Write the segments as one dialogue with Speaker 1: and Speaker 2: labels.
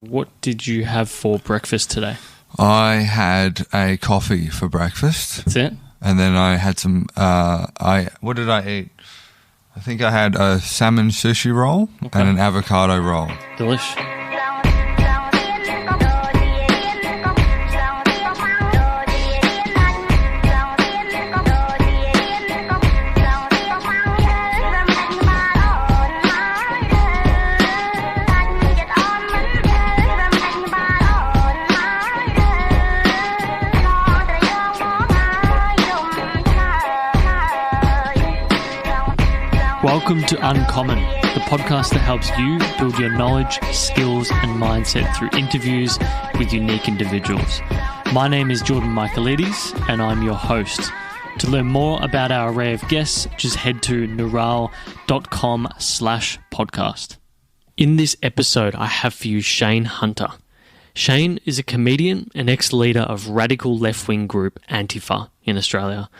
Speaker 1: What did you have for breakfast today?
Speaker 2: I had a coffee for breakfast.
Speaker 1: That's it?
Speaker 2: And then I had some, what did I eat? I think I had a salmon sushi roll and an avocado roll.
Speaker 1: Delish. Welcome to Uncommon, the podcast that helps you build your knowledge, skills, and mindset through interviews with unique individuals. My name is Jordan Michaelides, and I'm your host. To learn more about our array of guests, just head to interveiw.com/podcast. In this episode, I have for you Shayne Hunter. Shayne is a comedian and ex-leader of radical left-wing group Antifa in Australia.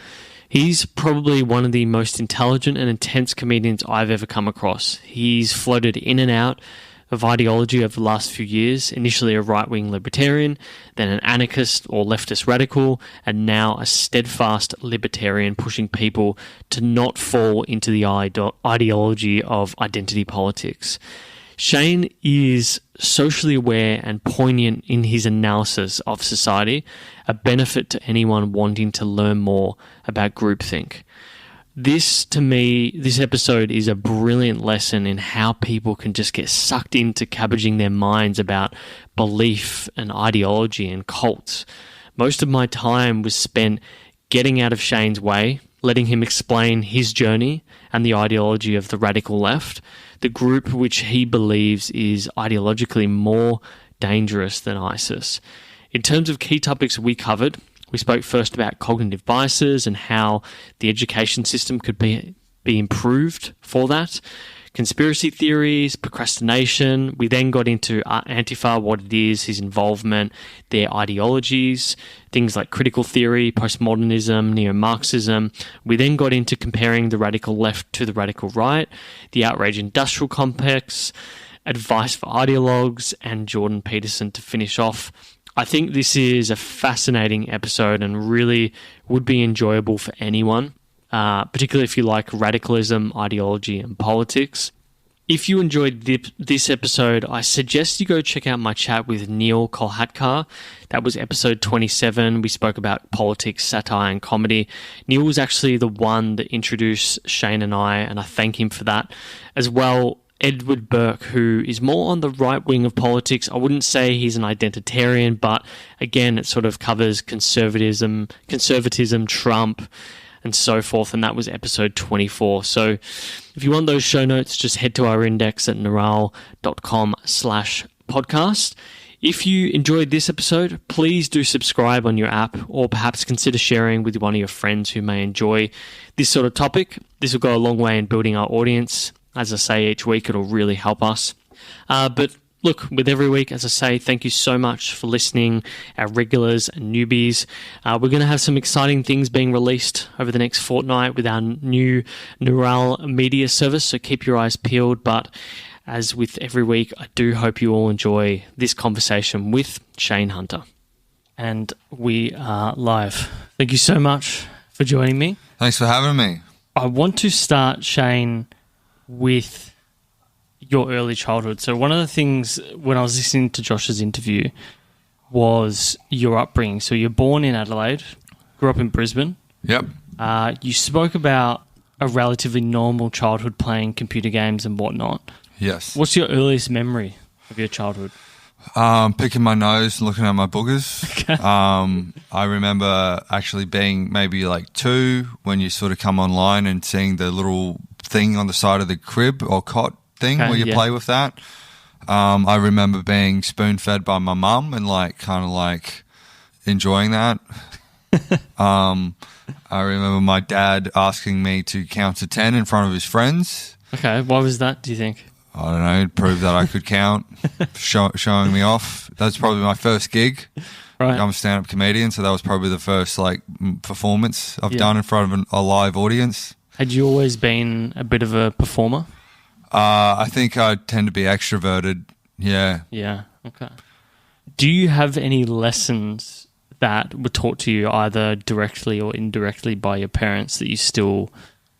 Speaker 1: He's probably one of the most intelligent and intense comedians I've ever come across. He's floated in and out of ideology over the last few years, initially a right-wing libertarian, then an anarchist or leftist radical, and now a steadfast libertarian pushing people to not fall into the ideology of identity politics. Shayne is socially aware and poignant in his analysis of society, a benefit to anyone wanting to learn more about groupthink. This episode is a brilliant lesson in how people can just get sucked into cabbaging their minds about belief and ideology and cults. Most of my time was spent getting out of Shayne's way, letting him explain his journey and the ideology of the radical left, the group which he believes is ideologically more dangerous than ISIS. In terms of key topics we covered, we spoke first about cognitive biases and how the education system could be improved for that, conspiracy theories, procrastination. We then got into Antifa, what it is, his involvement, their ideologies, things like critical theory, postmodernism, neo-Marxism. We then got into comparing the radical left to the radical right, the outrage industrial complex, advice for ideologues, and Jordan Peterson to finish off. I think this is a fascinating episode and really would be enjoyable for anyone. Particularly if you like radicalism, ideology, and politics. If you enjoyed this episode, I suggest you go check out my chat with Neil Kolhatkar. That was episode 27. We spoke about politics, satire, and comedy. Neil was actually the one that introduced Shayne and I thank him for that. As well, Edward Burke, who is more on the right wing of politics. I wouldn't say he's an identitarian, but again, it sort of covers conservatism, Trump, and so forth, and that was episode 24. So if you want those show notes, just head to our index at interveiw.com/podcast. If you enjoyed this episode, please do subscribe on your app, or perhaps consider sharing with one of your friends who may enjoy this sort of topic. This will go a long way in building our audience. As I say each week, it'll really help us. But look, with every week, as I say, thank you so much for listening, our regulars and newbies. We're going to have some exciting things being released over the next fortnight with our new Neural media service, so keep your eyes peeled. But as with every week, I do hope you all enjoy this conversation with Shayne Hunter. And we are live. Thank you so much for joining me.
Speaker 2: Thanks for having me.
Speaker 1: I want to start, Shayne, with your early childhood. So one of the things when I was listening to Josh's interview was your upbringing. So you're born in Adelaide, grew up in Brisbane.
Speaker 2: Yep.
Speaker 1: You spoke about a relatively normal childhood playing computer games and whatnot.
Speaker 2: Yes.
Speaker 1: What's your earliest memory of your childhood?
Speaker 2: Picking my nose and looking at my boogers.
Speaker 1: Okay.
Speaker 2: I remember actually being maybe like 2 when you sort of come online and seeing the little thing on the side of the crib or cot thing where you play with that. I remember being spoon-fed by my mum and kind of enjoying that. I remember my dad asking me to count to 10 in front of his friends.
Speaker 1: Okay, why was that, do you think?
Speaker 2: I don't know, prove that I could count, showing me off. That's probably my first gig.
Speaker 1: Right.
Speaker 2: I'm a stand-up comedian, so that was probably the first performance I've done in front of a live audience.
Speaker 1: Had you always been a bit of a performer?
Speaker 2: I think I tend to be extroverted. Yeah.
Speaker 1: Yeah. Okay. Do you have any lessons that were taught to you either directly or indirectly by your parents that you still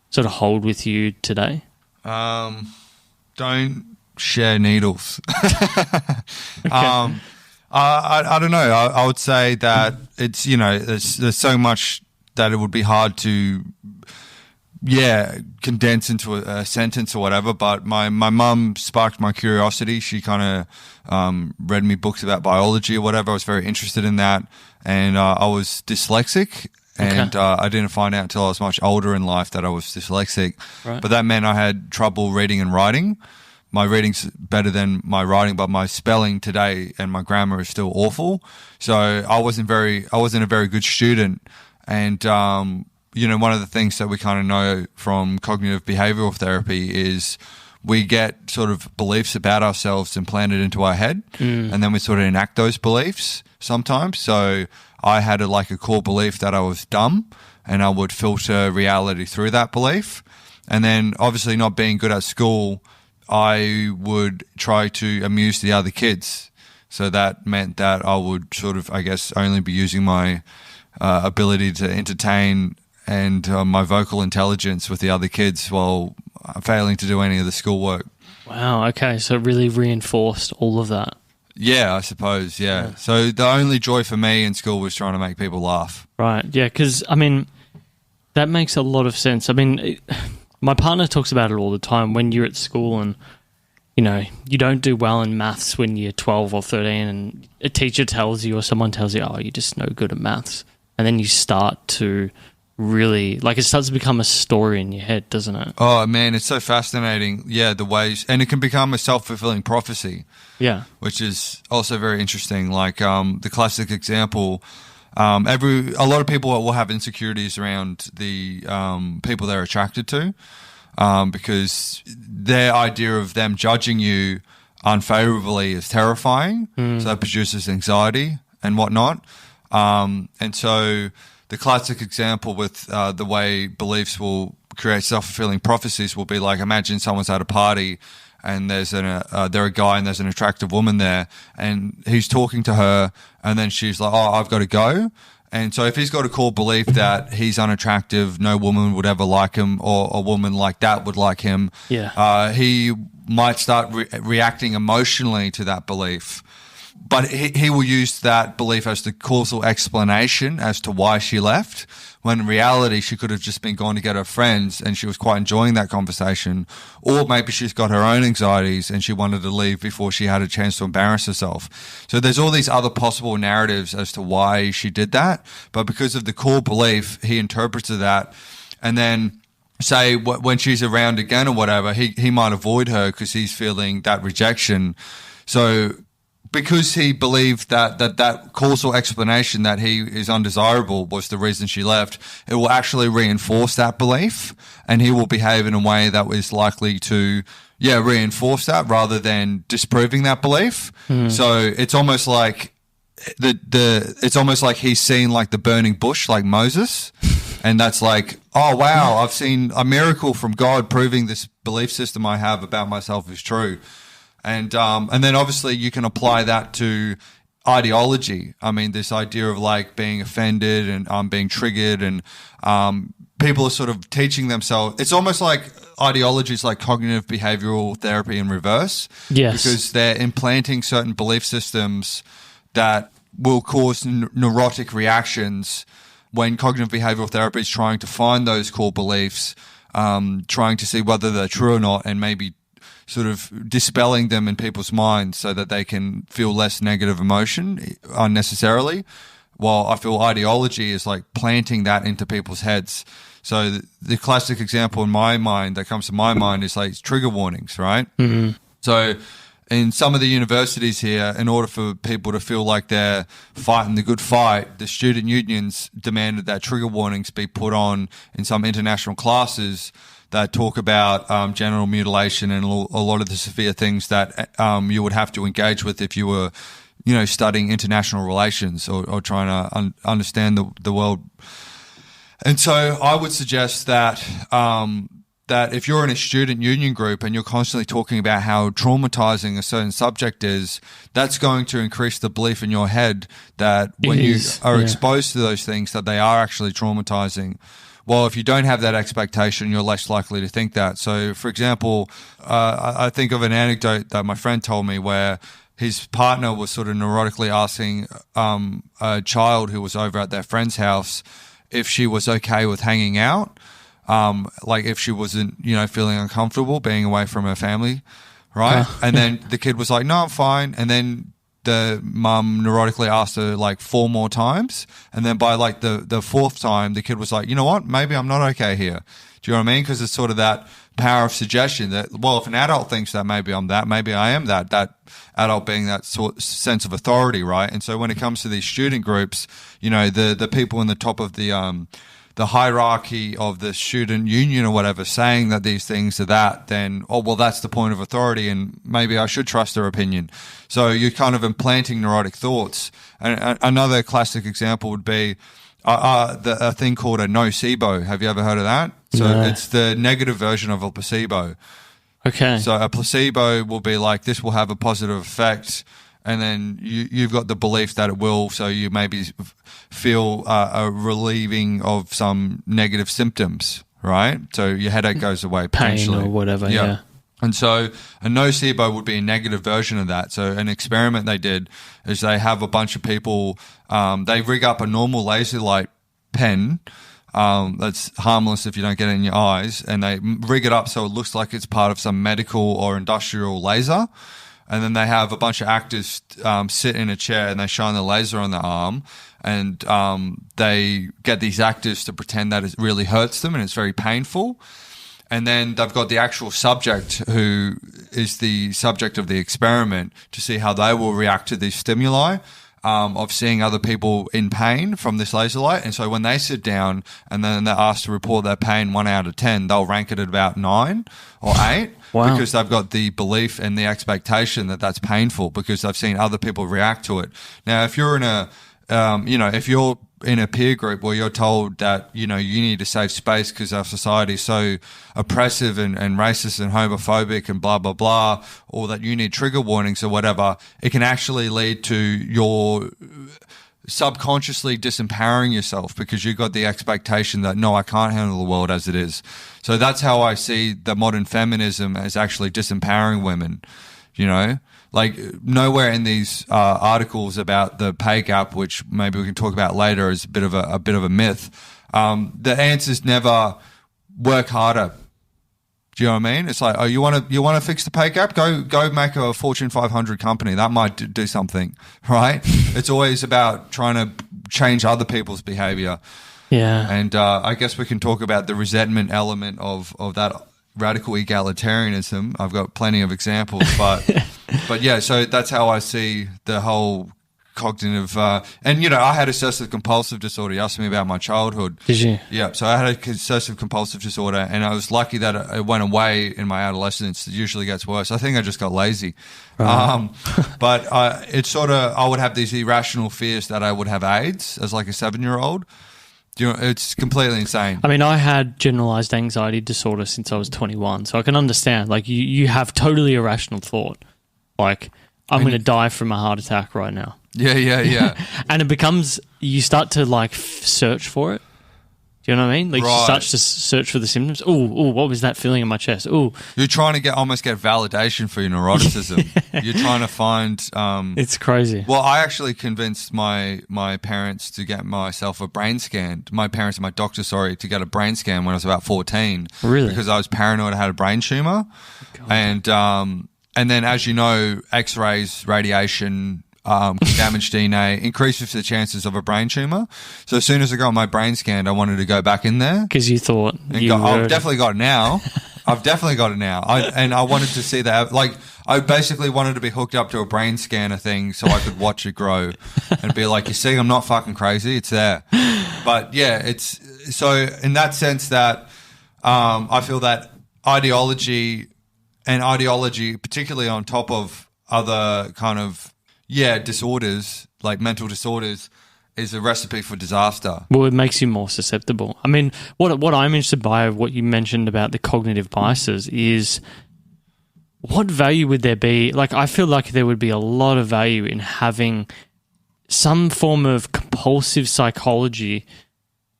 Speaker 1: sort of hold with you today?
Speaker 2: Don't share needles.
Speaker 1: Okay.
Speaker 2: I don't know. I would say that it's, there's so much that it would be hard to, condense into a sentence or whatever. But my mum sparked my curiosity. She kind of read me books about biology or whatever. I was very interested in that. And I was dyslexic. And I didn't find out until I was much older in life that I was dyslexic. Right. But that meant I had trouble reading and writing. My reading's better than my writing, but my spelling today and my grammar is still awful. So I wasn't a very good student. And, one of the things that we kind of know from cognitive behavioral therapy is we get sort of beliefs about ourselves implanted into our head, and then we sort of enact those beliefs sometimes. So I had a core belief that I was dumb, and I would filter reality through that belief. And then obviously not being good at school, I would try to amuse the other kids. So that meant that I would sort of, I guess, only be using my ability to entertain and my vocal intelligence with the other kids while failing to do any of the schoolwork.
Speaker 1: Wow, okay. So it really reinforced all of that.
Speaker 2: Yeah, I suppose, yeah. So the only joy for me in school was trying to make people laugh.
Speaker 1: Right, yeah, because, that makes a lot of sense. My partner talks about it all the time. When you're at school and, you don't do well in maths when you're 12 or 13 and a teacher tells you or someone tells you, oh, you're just no good at maths. And then you start to really, it starts to become a story in your head, doesn't it?
Speaker 2: Oh, man, it's so fascinating. Yeah, the ways, and it can become a self-fulfilling prophecy. Yeah. Which is also very interesting. The classic example, a lot of people will have insecurities around the people they're attracted to, because their idea of them judging you unfavorably is terrifying. So that produces anxiety and whatnot. And so the classic example with the way beliefs will create self-fulfilling prophecies will be imagine someone's at a party and they're a guy and there's an attractive woman there and he's talking to her and then she's like, oh, I've got to go. And so if he's got a core belief that he's unattractive, no woman would ever like him or a woman like that would like him, he might start reacting emotionally to that belief. But he will use that belief as the causal explanation as to why she left, when in reality she could have just been going to get her friends and she was quite enjoying that conversation. Or maybe she's got her own anxieties and she wanted to leave before she had a chance to embarrass herself. So there's all these other possible narratives as to why she did that. But because of the core belief, he interprets that. And then say when she's around again or whatever, he might avoid her because he's feeling that rejection. So because he believed that causal explanation that he is undesirable was the reason she left, it will actually reinforce that belief and he will behave in a way that was likely to, reinforce that rather than disproving that belief. So it's almost like it's almost like he's seen the burning bush like Moses. And that's oh, wow, I've seen a miracle from God proving this belief system I have about myself is true. And then obviously you can apply that to ideology. This idea of being offended and being triggered and people are sort of teaching themselves. It's almost like ideology is like cognitive behavioral therapy in reverse. Yes. Because they're implanting certain belief systems that will cause neurotic reactions when cognitive behavioral therapy is trying to find those core beliefs, trying to see whether they're true or not and maybe sort of dispelling them in people's minds so that they can feel less negative emotion unnecessarily. While I feel ideology is planting that into people's heads. So the classic example in my mind that comes to my mind is trigger warnings, right? Mm-hmm. So in some of the universities here, in order for people to feel like they're fighting the good fight, the student unions demanded that trigger warnings be put on in some international classes that talk about genital mutilation and a lot of the severe things that you would have to engage with if you were, studying international relations or trying to understand the world. And so I would suggest that that if you're in a student union group and you're constantly talking about how traumatizing a certain subject is, that's going to increase the belief in your head that when you are exposed to those things, that they are actually traumatizing. Well, if you don't have that expectation, you're less likely to think that. So, for example, I think of an anecdote that my friend told me where his partner was sort of neurotically asking a child who was over at their friend's house if she was okay with hanging out. Like if she wasn't, feeling uncomfortable being away from her family, right? And then the kid was like, no, I'm fine. And then the mum neurotically asked her like 4 more times. And then by like the 4th time, the kid was like, you know what? Maybe I'm not okay here. Do you know what I mean? Because it's sort of that power of suggestion that, well, if an adult thinks that maybe I'm that, maybe I am that adult being that sense of authority, right? And so when it comes to these student groups, the people in the top of the hierarchy of the student union or whatever saying that these things are that, then, that's the point of authority and maybe I should trust their opinion. So you're kind of implanting neurotic thoughts. And another classic example would be a thing called a nocebo. Have you ever heard of that? So it's the negative version of a placebo.
Speaker 1: Okay.
Speaker 2: So a placebo will be like, this will have a positive effect. And then you've got the belief that it will, so you maybe feel a relieving of some negative symptoms, right? So your headache goes away potentially.
Speaker 1: Pain or whatever, yeah.
Speaker 2: And so a nocebo would be a negative version of that. So an experiment they did is they have a bunch of people, they rig up a normal laser light pen that's harmless if you don't get it in your eyes, and they rig it up so it looks like it's part of some medical or industrial laser. And then they have a bunch of actors sit in a chair and they shine the laser on their arm, and they get these actors to pretend that it really hurts them and it's very painful. And then they've got the actual subject who is the subject of the experiment to see how they will react to these stimuli of seeing other people in pain from this laser light. And so when they sit down and then they're asked to report their pain 1 out of 10, they'll rank it at about 9 or 8.
Speaker 1: Wow.
Speaker 2: Because they've got the belief and the expectation that that's painful because they've seen other people react to it. Now, if you're in if you're in a peer group where you're told that, you need a safe space because our society is so oppressive and racist and homophobic and blah, blah, blah, or that you need trigger warnings or whatever, it can actually lead to your subconsciously disempowering yourself because you've got the expectation that, no, I can't handle the world as it is. So that's how I see the modern feminism as actually disempowering women, Like nowhere in these articles about the pay gap, which maybe we can talk about later, is a bit of a myth. The answer's never work harder. Do you know what I mean? It's like, you want to fix the pay gap? Go make a Fortune 500 company. That might do something, right? It's always about trying to change other people's behavior.
Speaker 1: Yeah.
Speaker 2: And I guess we can talk about the resentment element of that radical egalitarianism. I've got plenty of examples, but yeah, so that's how I see the whole cognitive, and I had obsessive compulsive disorder. You asked me about my childhood.
Speaker 1: Did you?
Speaker 2: Yeah, so I had a obsessive compulsive disorder, and I was lucky that it went away in my adolescence. It usually gets worse. I think I just got lazy. Right. But it's sort of, I would have these irrational fears that I would have AIDS as like a 7-year-old. It's completely insane.
Speaker 1: I mean, I had generalized anxiety disorder since I was 21, so I can understand. Like, you have totally irrational thought. Like, I'm going to die from a heart attack right now.
Speaker 2: Yeah.
Speaker 1: And it becomes, you start to, like, search for it. Do you know what I mean? Like, you start to search for the symptoms. Ooh, what was that feeling in my chest? Ooh.
Speaker 2: You're trying to almost get validation for your neuroticism. You're trying to find...
Speaker 1: it's crazy.
Speaker 2: Well, I actually convinced my parents to get myself a brain scan. My parents and my doctor, to get a brain scan when I was about 14.
Speaker 1: Really?
Speaker 2: Because I was paranoid I had a brain tumor. God. And then, as you know, X-rays, radiation... damaged DNA increases the chances of a brain tumor. So as soon as I got my brain scanned, I wanted to go back in there.
Speaker 1: Because you thought
Speaker 2: I've definitely got it now. I wanted to see that. Like, I basically wanted to be hooked up to a brain scanner thing so I could watch it grow and be like, you see, I'm not fucking crazy. It's there. But yeah, it's so in that sense that I feel that ideology, particularly on top of other kind of disorders, like mental disorders, is a recipe for disaster.
Speaker 1: Well, it makes you more susceptible. I mean, what I'm interested by what you mentioned about the cognitive biases is what value would there be? Like, I feel like there would be a lot of value in having some form of compulsive psychology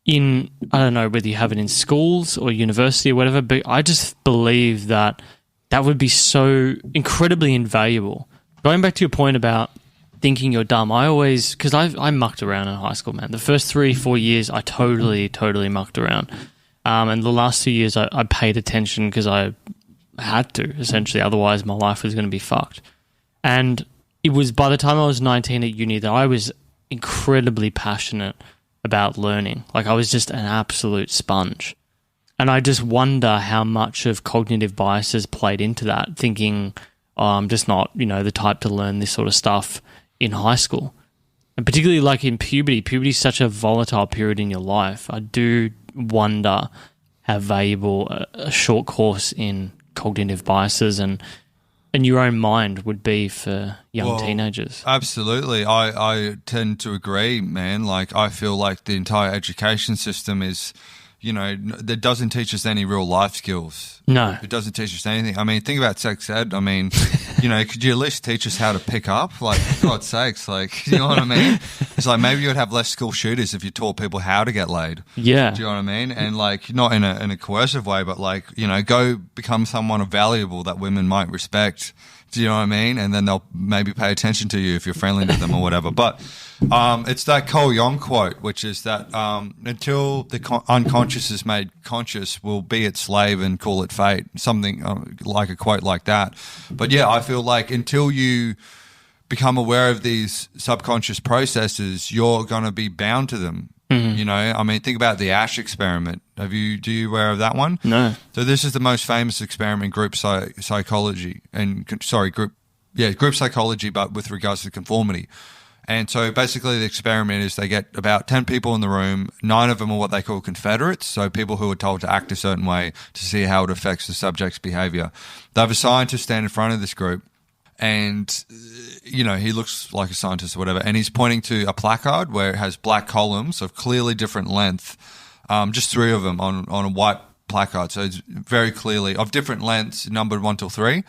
Speaker 1: in, I don't know whether you have it in schools or university or whatever, but I just believe that would be so incredibly invaluable. Going back to your point about thinking you're dumb, because I mucked around in high school, man. The first 3-4 years, I totally mucked around. And the last 2 years, I paid attention because I had to, essentially. Otherwise, my life was going to be fucked. And it was by the time I was 19 at uni that I was incredibly passionate about learning. Like, I was just an absolute sponge. And I just wonder how much of cognitive biases played into that, thinking, oh, I'm just not, the type to learn this sort of stuff in high school. And particularly like in puberty. Puberty is such a volatile period in your life. I do wonder how valuable a short course in cognitive biases and your own mind would be for young teenagers.
Speaker 2: Absolutely. I tend to agree, man. Like, I feel like the entire education system is, that doesn't teach us any real life skills.
Speaker 1: No.
Speaker 2: It doesn't teach us anything. I mean, think about sex ed. I mean, could you at least teach us how to pick up? Like, for God's sakes, like, you know what I mean? It's like maybe you would have less school shooters if you taught people how to get laid.
Speaker 1: Yeah.
Speaker 2: Do you know what I mean? And like, not in a coercive way, but like, go become someone valuable that women might respect. Do you know what I mean? And then they'll maybe pay attention to you if you're friendly to them or whatever. But it's that Cole Young quote, which is that until the unconscious is made conscious, we'll be its slave and call it fate. Something like a quote like that. But yeah, I feel like until you become aware of these subconscious processes, you're going to be bound to them. Mm-hmm. I mean, think about the Ash experiment. Do you aware of that one?
Speaker 1: No.
Speaker 2: So this is the most famous experiment in group psychology group psychology, but with regards to conformity. And so basically the experiment is they get about 10 people in the room. 9 of them are what they call confederates, so people who are told to act a certain way to see how it affects the subject's behavior. They have a scientist stand in front of this group, and he looks like a scientist or whatever, and he's pointing to a placard where it has black columns of clearly different length, just 3 of them on a white placard, so it's very clearly of different lengths, numbered 1 till 3.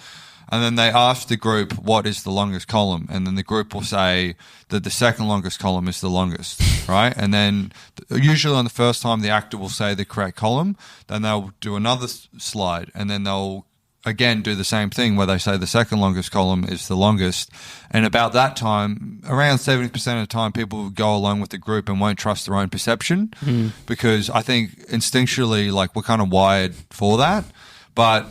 Speaker 2: And then they ask the group what is the longest column, and then the group will say that the second longest column is the longest, right? And then usually on the first time the actor will say the correct column, then they'll do another slide, and then they'll again do the same thing where they say the second longest column is the longest. And about that time, around 70% of the time, people will go along with the group and won't trust their own perception because I think instinctually, like, we're kind of wired for that. But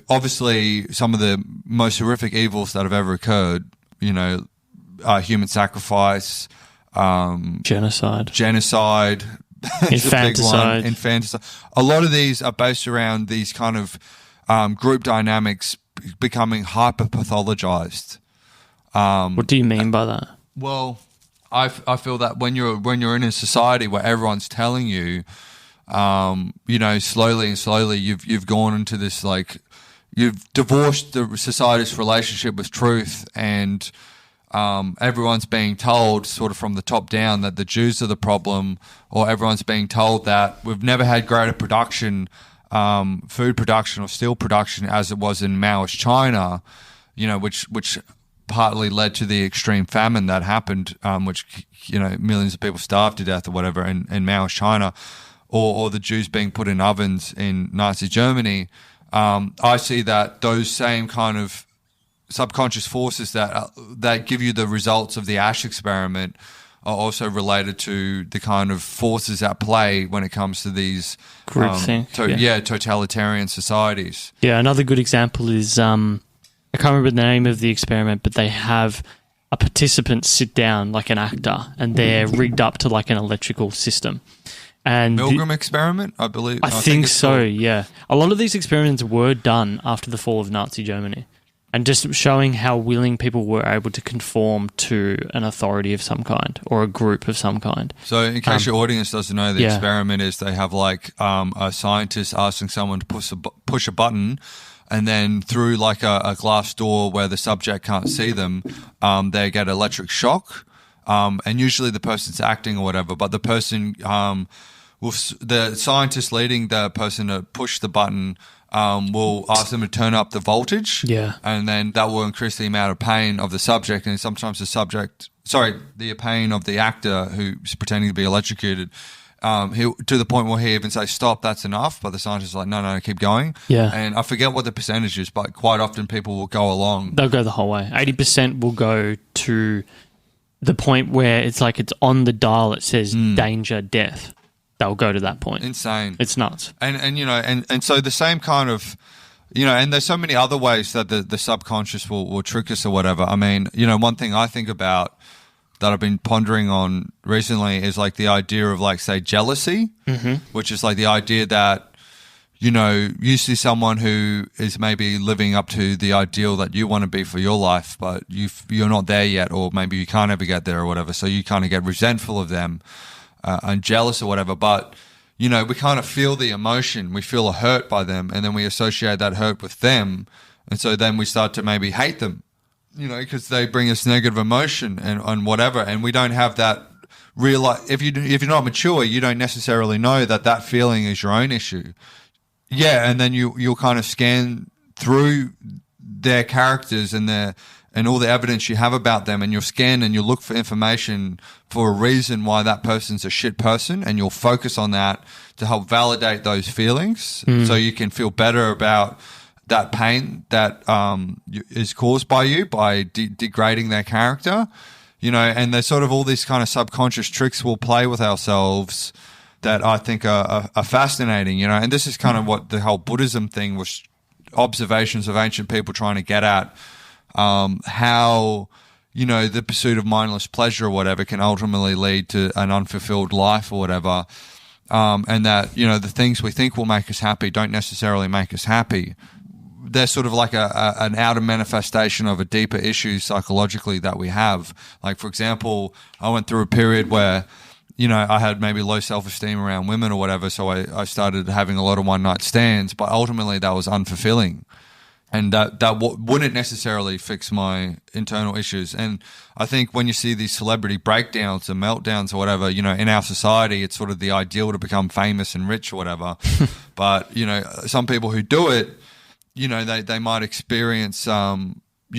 Speaker 2: obviously some of the most horrific evils that have ever occurred, human sacrifice,
Speaker 1: genocide,
Speaker 2: infanticide. A lot of these are based around these kind of group dynamics becoming hyper-pathologized.
Speaker 1: What do you mean by that?
Speaker 2: Well, I feel that when you're in a society where everyone's telling you, slowly and slowly you've gone into this, like, you've divorced the society's relationship with truth, and everyone's being told sort of from the top down that the Jews are the problem, or everyone's being told that we've never had greater production, food production or steel production as it was in Maoist China, which partly led to the extreme famine that happened, which, millions of people starved to death or whatever in Maoist China. Or the Jews being put in ovens in Nazi Germany, I see that those same kind of subconscious forces that give you the results of the Ash experiment are also related to the kind of forces at play when it comes to these totalitarian societies.
Speaker 1: Yeah, another good example is I can't remember the name of the experiment, but they have a participant sit down like an actor, and they're rigged up to like an electrical system. And
Speaker 2: Milgram experiment, I believe.
Speaker 1: I think so, yeah. A lot of these experiments were done after the fall of Nazi Germany, and just showing how willing people were able to conform to an authority of some kind or a group of some kind.
Speaker 2: So in case your audience doesn't know, the experiment is they have like a scientist asking someone to push a button, and then through like a glass door where the subject can't see them, they get electric shock. and usually the person's acting or whatever, but the person, the scientist leading the person to push the button will ask them to turn up the voltage.
Speaker 1: Yeah.
Speaker 2: And then that will increase the amount of pain of the subject, and sometimes the pain of the actor who's pretending to be electrocuted. He'll, to the point where he even say, stop, that's enough. But the scientist is like, no, keep going.
Speaker 1: Yeah.
Speaker 2: And I forget what the percentage is, but quite often people will go along.
Speaker 1: They'll go the whole way. 80% will go to the point where it's like it's on the dial. It says danger, death. They'll go to that point.
Speaker 2: Insane.
Speaker 1: It's nuts.
Speaker 2: And you know, and so the same kind of, you know, and there's so many other ways that the subconscious will trick us or whatever. I mean, you know, one thing I think about that I've been pondering on recently is like the idea of like, say, jealousy, which is like the idea that, you know, you see someone who is maybe living up to the ideal that you want to be for your life, but you're not there yet, or maybe you can't ever get there or whatever. So you kind of get resentful of them and jealous or whatever. But, you know, we kind of feel the emotion. We feel a hurt by them, and then we associate that hurt with them. And so then we start to maybe hate them, you know, because they bring us negative emotion and whatever, and we don't have that real. If you're not mature, you don't necessarily know that feeling is your own issue. Yeah, and then you'll kind of scan through their characters and all the evidence you have about them, and you'll scan and you'll look for information for a reason why that person's a shit person, and you'll focus on that to help validate those feelings, so you can feel better about that pain that is caused by you by degrading their character, you know. And there's sort of all these kind of subconscious tricks we'll play with ourselves that I think are fascinating, you know. And this is kind of what the whole Buddhism thing was, observations of ancient people trying to get at, how, you know, the pursuit of mindless pleasure or whatever can ultimately lead to an unfulfilled life or whatever. And that, you know, the things we think will make us happy don't necessarily make us happy. They're sort of like an outer manifestation of a deeper issue psychologically that we have. Like, for example, I went through a period where, you know, I had maybe low self-esteem around women or whatever, so I started having a lot of one-night stands, but ultimately that was unfulfilling. And that wouldn't necessarily fix my internal issues. And I think when you see these celebrity breakdowns and meltdowns or whatever, you know, in our society, it's sort of the ideal to become famous and rich or whatever. But, you know, some people who do it, you know, they might experience, you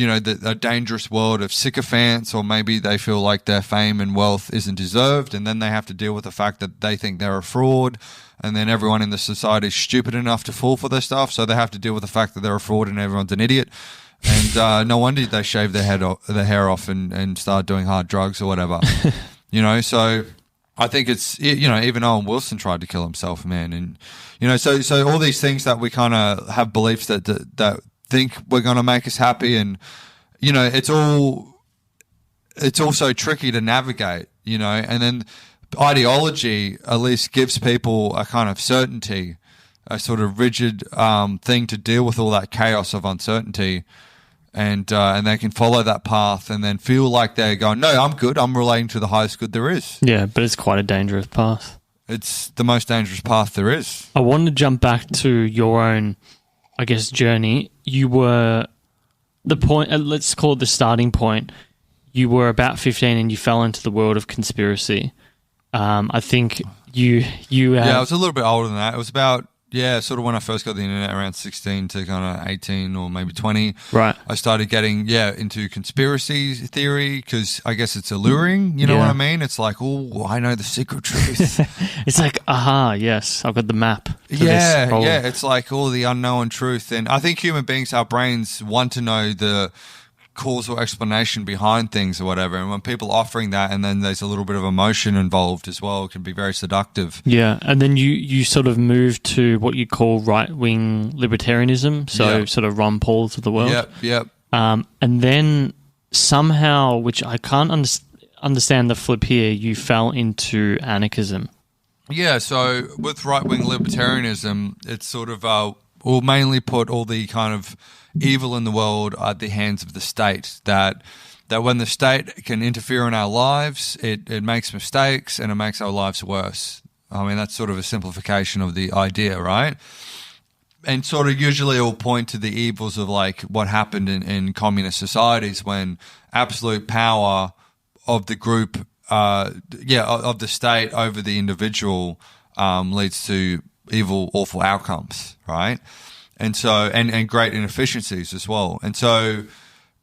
Speaker 2: know, a dangerous world of sycophants, or maybe they feel like their fame and wealth isn't deserved, and then they have to deal with the fact that they think they're a fraud, and then everyone in the society is stupid enough to fall for their stuff, so they have to deal with the fact that they're a fraud and everyone's an idiot. And no wonder they shave their hair off and start doing hard drugs or whatever. You know, so I think it's, you know, even Owen Wilson tried to kill himself, man. And, you know, so all these things that we kind of have beliefs that think we're going to make us happy, and, you know, it's also tricky to navigate, you know. And then ideology at least gives people a kind of certainty, a sort of rigid thing to deal with all that chaos of uncertainty. And they can follow that path and then feel like they're going, no, I'm good. I'm relating to the highest good there is.
Speaker 1: Yeah, but it's quite a dangerous path.
Speaker 2: It's the most dangerous path there is.
Speaker 1: I wanted to jump back to your own, I guess, journey. You were the point, let's call it the starting point. You were about 15 and you fell into the world of conspiracy. I think you
Speaker 2: yeah, I was a little bit older than that. It was about, yeah, sort of when I first got the internet, around 16 to kind of 18 or maybe 20.
Speaker 1: Right.
Speaker 2: I started getting, into conspiracy theory because I guess it's alluring, you know what I mean? It's like, oh, I know the secret truth.
Speaker 1: It's like, yes, I've got the map.
Speaker 2: Yeah, it's like all the unknown truth. And I think human beings, our brains want to know the causal explanation behind things or whatever, and when people offering that and then there's a little bit of emotion involved as well, it can be very seductive.
Speaker 1: Yeah, and then you sort of moved to what you call right-wing libertarianism, so sort of Ron Paul's of the world.
Speaker 2: Yep.
Speaker 1: And then somehow, which I can't understand the flip here, you fell into anarchism. Yeah,
Speaker 2: so with right-wing libertarianism, it's sort of we'll mainly put all the kind of evil in the world at the hands of the state, that when the state can interfere in our lives, it makes mistakes and it makes our lives worse. I mean, that's sort of a simplification of the idea, right? And sort of usually it will point to the evils of like what happened in communist societies when absolute power of the group, of the state over the individual leads to evil, awful outcomes, right? And so, and great inefficiencies as well. And so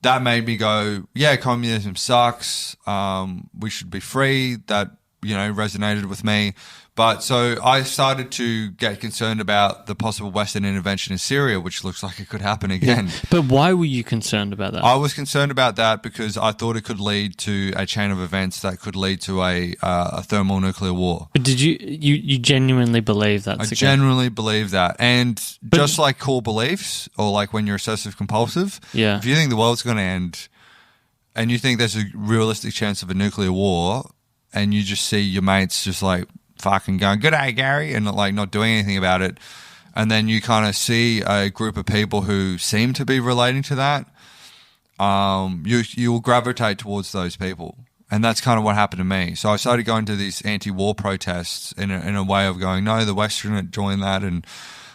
Speaker 2: that made me go, yeah, communism sucks. We should be free. That, resonated with me. But so I started to get concerned about the possible Western intervention in Syria, which looks like it could happen again.
Speaker 1: Yeah. But why were you concerned about that?
Speaker 2: I was concerned about that because I thought it could lead to a chain of events that could lead to a thermonuclear war.
Speaker 1: But did you genuinely believe that?
Speaker 2: I genuinely believe that. And just like core beliefs, or like when you're obsessive compulsive, if you think the world's going to end and you think there's a realistic chance of a nuclear war, and you just see your mates just like fucking going, "Good day, Gary," and not doing anything about it, and then you kind of see a group of people who seem to be relating to that, you will gravitate towards those people. And that's kind of what happened to me. So I started going to these anti-war protests in a way of going, no, the Western had joined that and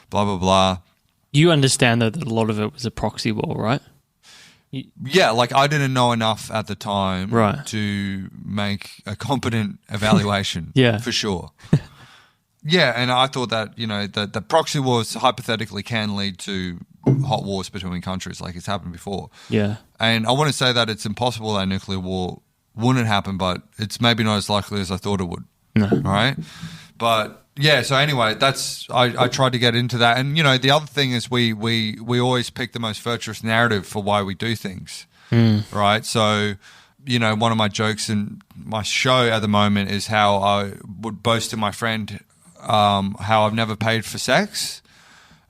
Speaker 2: blah, blah, blah.
Speaker 1: You understand that a lot of it was a proxy war, right?
Speaker 2: Yeah, I didn't know enough at the time to make a competent evaluation, for sure. Yeah, and I thought that, that the proxy wars hypothetically can lead to hot wars between countries like it's happened before.
Speaker 1: Yeah.
Speaker 2: And I want to say that it's impossible that a nuclear war wouldn't happen, but it's maybe not as likely as I thought it would.
Speaker 1: No.
Speaker 2: All right? But yeah, so anyway, I tried to get into that. And, the other thing is we always pick the most virtuous narrative for why we do things, right? So, one of my jokes in my show at the moment is how I would boast to my friend how I've never paid for sex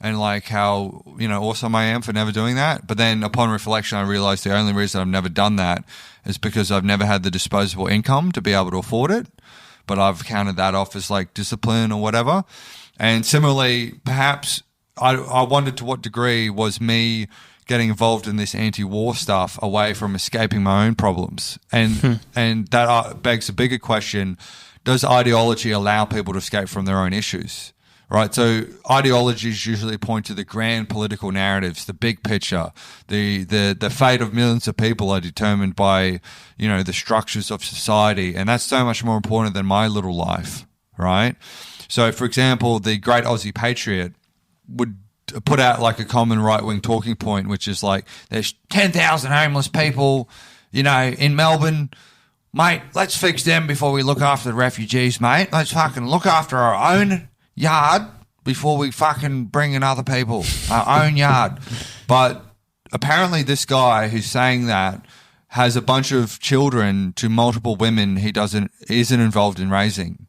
Speaker 2: and how, awesome I am for never doing that. But then upon reflection, I realized the only reason I've never done that is because I've never had the disposable income to be able to afford it. But I've counted that off as discipline or whatever. And similarly, perhaps I wondered to what degree was me getting involved in this anti-war stuff away from escaping my own problems. And and that begs a bigger question: does ideology allow people to escape from their own issues? Right, so ideologies usually point to the grand political narratives, the big picture. The fate of millions of people are determined by, the structures of society, and that's so much more important than my little life, right? So, for example, the great Aussie patriot would put out a common right-wing talking point, which is there's 10,000 homeless people, in Melbourne. Mate, let's fix them before we look after the refugees, mate. Let's fucking look after our own yard before we fucking bring in other people, our own yard. But apparently this guy who's saying that has a bunch of children to multiple women he isn't involved in raising.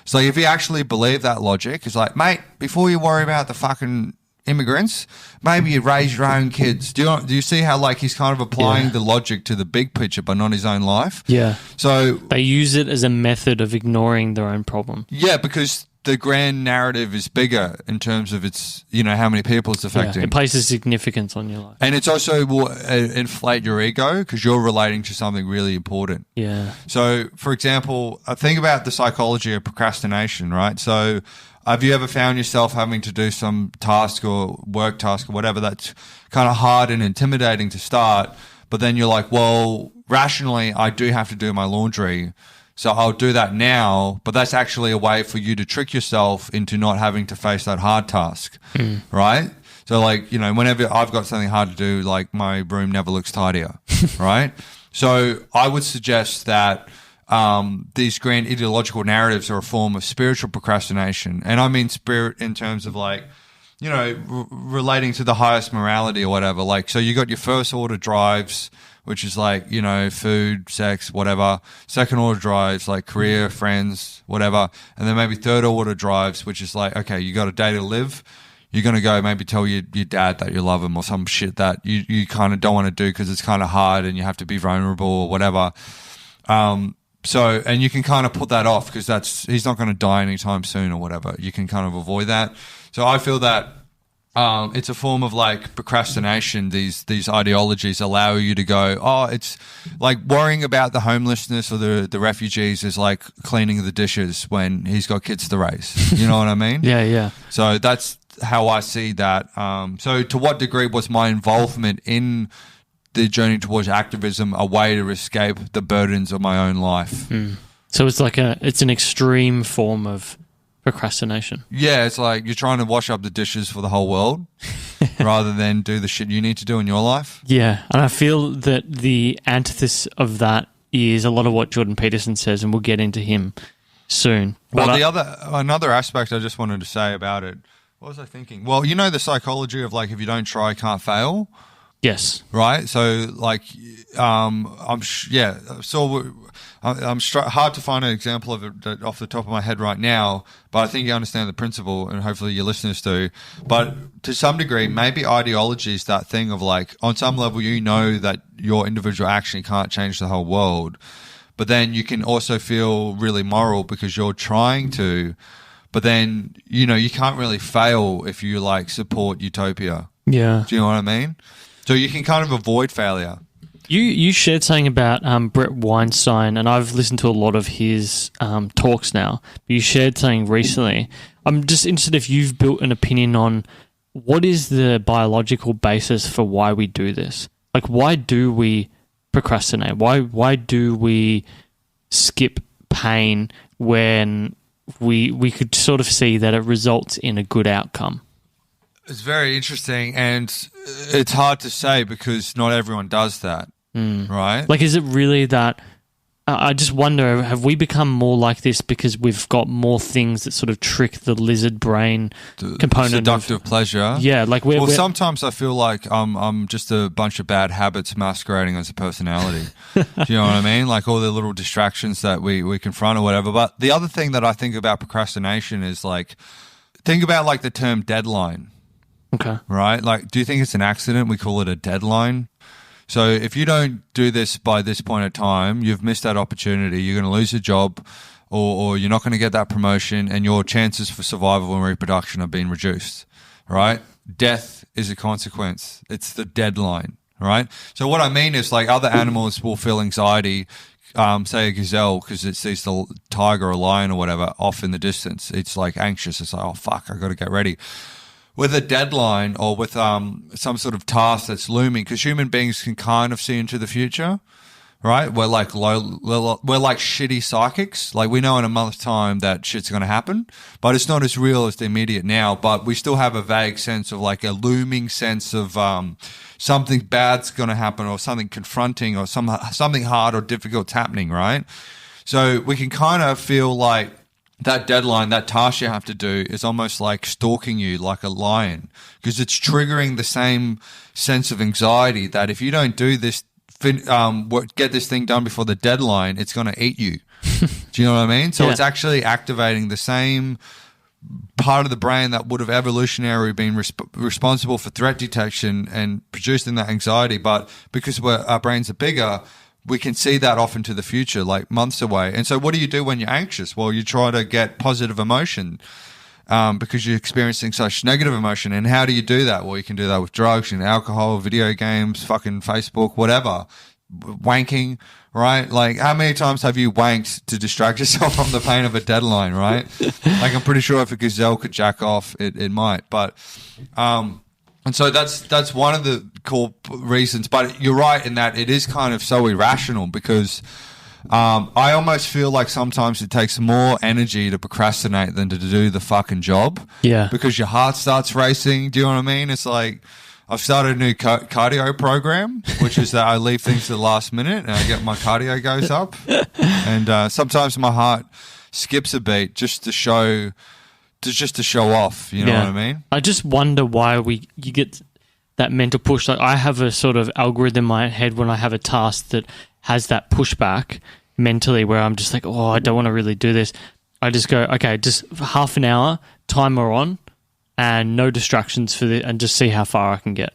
Speaker 2: So if you actually believe that logic, it's mate, before you worry about the fucking immigrants, maybe you raise your own kids. Do you see how he's kind of applying the logic to the big picture but not his own life?
Speaker 1: Yeah.
Speaker 2: So
Speaker 1: they use it as a method of ignoring their own problem.
Speaker 2: Yeah, because the grand narrative is bigger in terms of its, how many people it's affecting.
Speaker 1: It places significance on your life.
Speaker 2: And it's also will inflate your ego because you're relating to something really important.
Speaker 1: Yeah.
Speaker 2: So, for example, think about the psychology of procrastination, right? So, have you ever found yourself having to do some task or work task or whatever that's kind of hard and intimidating to start, but then you're well, rationally, I do have to do my laundry, so I'll do that now, but that's actually a way for you to trick yourself into not having to face that hard task, right? So whenever I've got something hard to do, my room never looks tidier, right? So I would suggest that these grand ideological narratives are a form of spiritual procrastination. And I mean spirit in terms of relating to the highest morality or whatever. So you got your first order drives, which is food, sex, whatever. Second order drives, career, friends, whatever. And then maybe third order drives, which is okay, you got a day to live. You're going to go maybe tell your dad that you love him or some shit that you kind of don't want to do because it's kind of hard and you have to be vulnerable or whatever. So, and you can kind of put that off because he's not going to die anytime soon or whatever. You can kind of avoid that. So I feel that it's a form of procrastination. These ideologies allow you to go, oh, it's worrying about the homelessness or the refugees is cleaning the dishes when he's got kids to raise. You know what I mean?
Speaker 1: Yeah.
Speaker 2: So that's how I see that. So to what degree was my involvement in the journey towards activism a way to escape the burdens of my own life.
Speaker 1: So it's an extreme form of procrastination.
Speaker 2: Yeah, it's like you're trying to wash up the dishes for the whole world rather than do the shit you need to do in your life.
Speaker 1: Yeah, and I feel that the antithesis of that is a lot of what Jordan Peterson says, and we'll get into him soon.
Speaker 2: Well, another aspect I just wanted to say about it, what was I thinking? Well, you know the psychology of like if you don't try, can't fail.
Speaker 1: Yes.
Speaker 2: Right. So like, hard to find an example of it off the top of my head right now, but I think you understand the principle, and hopefully your listeners do. But to some degree, maybe ideology is that thing of like, on some level, you know that your individual action can't change the whole world, but then you can also feel really moral because you're trying to, but then, you know, you can't really fail if you like support utopia.
Speaker 1: Yeah.
Speaker 2: Do you know what I mean? So you can kind of avoid failure.
Speaker 1: You shared something about Brett Weinstein, and I've listened to a lot of his talks now. But you shared something recently. I'm just interested if you've built an opinion on what is the biological basis for why we do this. Like, why do we procrastinate? Why do we skip pain when we could sort of see that it results in a good outcome?
Speaker 2: It's very interesting, and it's hard to say because not everyone does that, right?
Speaker 1: Like, is it really that? I just wonder, have we become more like this because we've got more things that sort of trick the lizard brain component?
Speaker 2: Seductive pleasure.
Speaker 1: Yeah, like we're
Speaker 2: sometimes I feel like I'm just a bunch of bad habits masquerading as a personality. Do you know what I mean? Like all the little distractions that we confront or whatever. But the other thing that I think about procrastination is like, think about like the term deadline.
Speaker 1: Okay.
Speaker 2: Right? Like, do you think it's an accident we call it a deadline? So if you don't do this by this point in time, you've missed that opportunity. You're going to lose a job or you're not going to get that promotion, and your chances for survival and reproduction are being reduced, right? Death is a consequence. It's the deadline, right? So what I mean is like other animals will feel anxiety, say a gazelle, because it sees the tiger or lion or whatever off in the distance. It's like anxious. It's like, oh, fuck, I got to get ready. With a deadline or with some sort of task that's looming, because human beings can kind of see into the future, right? We're like shitty psychics. Like we know in a month's time that shit's going to happen, but it's not as real as the immediate now. But we still have a vague sense of like a looming sense of something bad's going to happen or something confronting or something hard or difficult's happening, right? So we can kind of feel like that deadline, that task you have to do is almost like stalking you like a lion, because it's triggering the same sense of anxiety that if you don't do this, get this thing done before the deadline, it's going to eat you. Do you know what I mean? So It's actually activating the same part of the brain that would have evolutionarily been responsible for threat detection and producing that anxiety. But because our brains are bigger, we can see that off into the future, like months away. And so what do you do when you're anxious? Well, you try to get positive emotion because you're experiencing such negative emotion. And how do you do that? Well, you can do that with drugs and alcohol, video games, fucking Facebook, whatever. Wanking, right? Like how many times have you wanked to distract yourself from the pain of a deadline, right? Like I'm pretty sure if a gazelle could jack off, it might. But and so that's one of the core reasons. But you're right in that it is kind of so irrational because I almost feel like sometimes it takes more energy to procrastinate than to do the fucking job.
Speaker 1: Yeah. Because
Speaker 2: your heart starts racing. Do you know what I mean? It's like I've started a new cardio program, which is that I leave things to the last minute and I get my cardio goes up. And sometimes my heart skips a beat just to show off, you know what I mean?
Speaker 1: I just wonder why you get that mental push. Like I have a sort of algorithm in my head when I have a task that has that pushback mentally where I'm just like, oh, I don't want to really do this. I just go, okay, just for half an hour, timer on, and no distractions and just see how far I can get.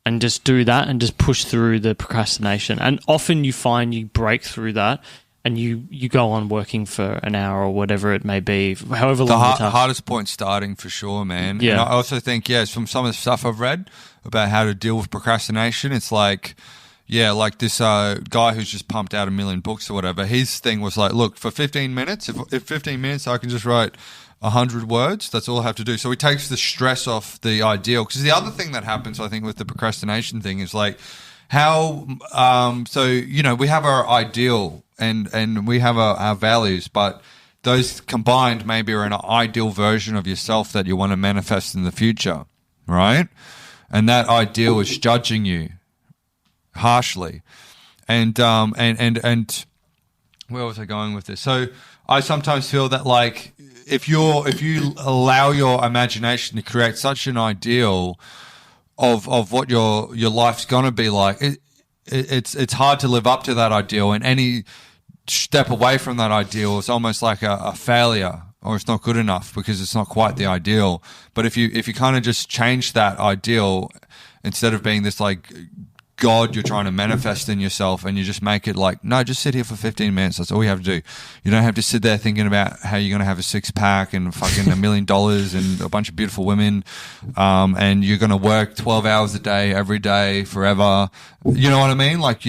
Speaker 1: And just do that and just push through the procrastination. And often you find you break through that and you go on working for an hour or whatever it may be, however long
Speaker 2: the hardest point starting for sure, man.
Speaker 1: Yeah.
Speaker 2: And I also think, from some of the stuff I've read about how to deal with procrastination, it's like, like this guy who's just pumped out 1 million books or whatever, his thing was like, look, for 15 minutes, if 15 minutes I can just write 100 words, that's all I have to do. So he takes the stress off the ideal. Because the other thing that happens, I think, with the procrastination thing is like, So, we have our ideal and we have our values, but those combined maybe are an ideal version of yourself that you want to manifest in the future, right? And that ideal is judging you harshly. And where was I going with this? So I sometimes feel that, like, if you allow your imagination to create such an ideal of what your life's gonna be like, it's hard to live up to that ideal, and any step away from that ideal is almost like a failure, or it's not good enough because it's not quite the ideal. But if you kind of just change that ideal, instead of being this like God you're trying to manifest in yourself, and you just make it like, no, just sit here for 15 minutes. That's all you have to do. You don't have to sit there thinking about how you're going to have a 6-pack and fucking $1 million and a bunch of beautiful women. And you're going to work 12 hours a day, every day, forever. You know what I mean? Like,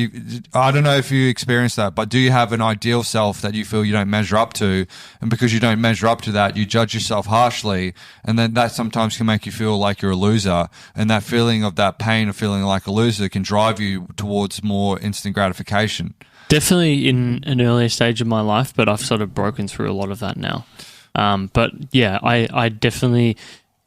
Speaker 2: I don't know if you experience that, but do you have an ideal self that you feel you don't measure up to? And because you don't measure up to that, you judge yourself harshly. And then that sometimes can make you feel like you're a loser. And that feeling of that pain of feeling like a loser can drive you towards more instant gratification.
Speaker 1: Definitely in an earlier stage of my life, but I've sort of broken through a lot of that now. But yeah, I definitely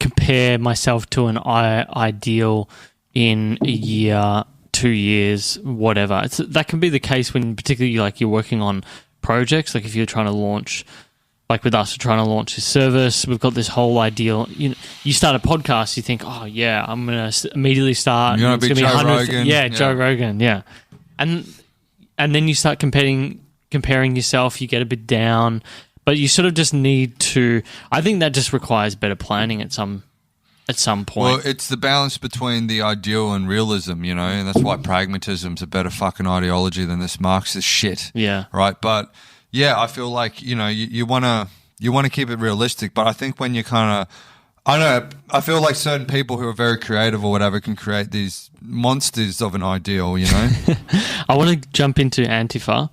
Speaker 1: compare myself to an ideal in a year, 2 years, whatever. That can be the case when particularly like you're working on projects. Like if you're trying to launch, like with us, we're trying to launch this service. We've got this whole ideal. You start a podcast, you think, oh yeah, I'm going to immediately start.
Speaker 2: You're going to be Joe Rogan.
Speaker 1: Yeah, Joe Rogan, yeah. And then you start comparing yourself, you get a bit down, but you sort of just need to, I think that just requires better planning at some point.
Speaker 2: Well, it's the balance between the ideal and realism, and that's why pragmatism's a better fucking ideology than this Marxist shit.
Speaker 1: Yeah.
Speaker 2: Right? But yeah, I feel like, you want to keep it realistic, but I think when you kind of, I don't know, I feel like certain people who are very creative or whatever can create these monsters of an ideal,
Speaker 1: I want to jump into Antifa.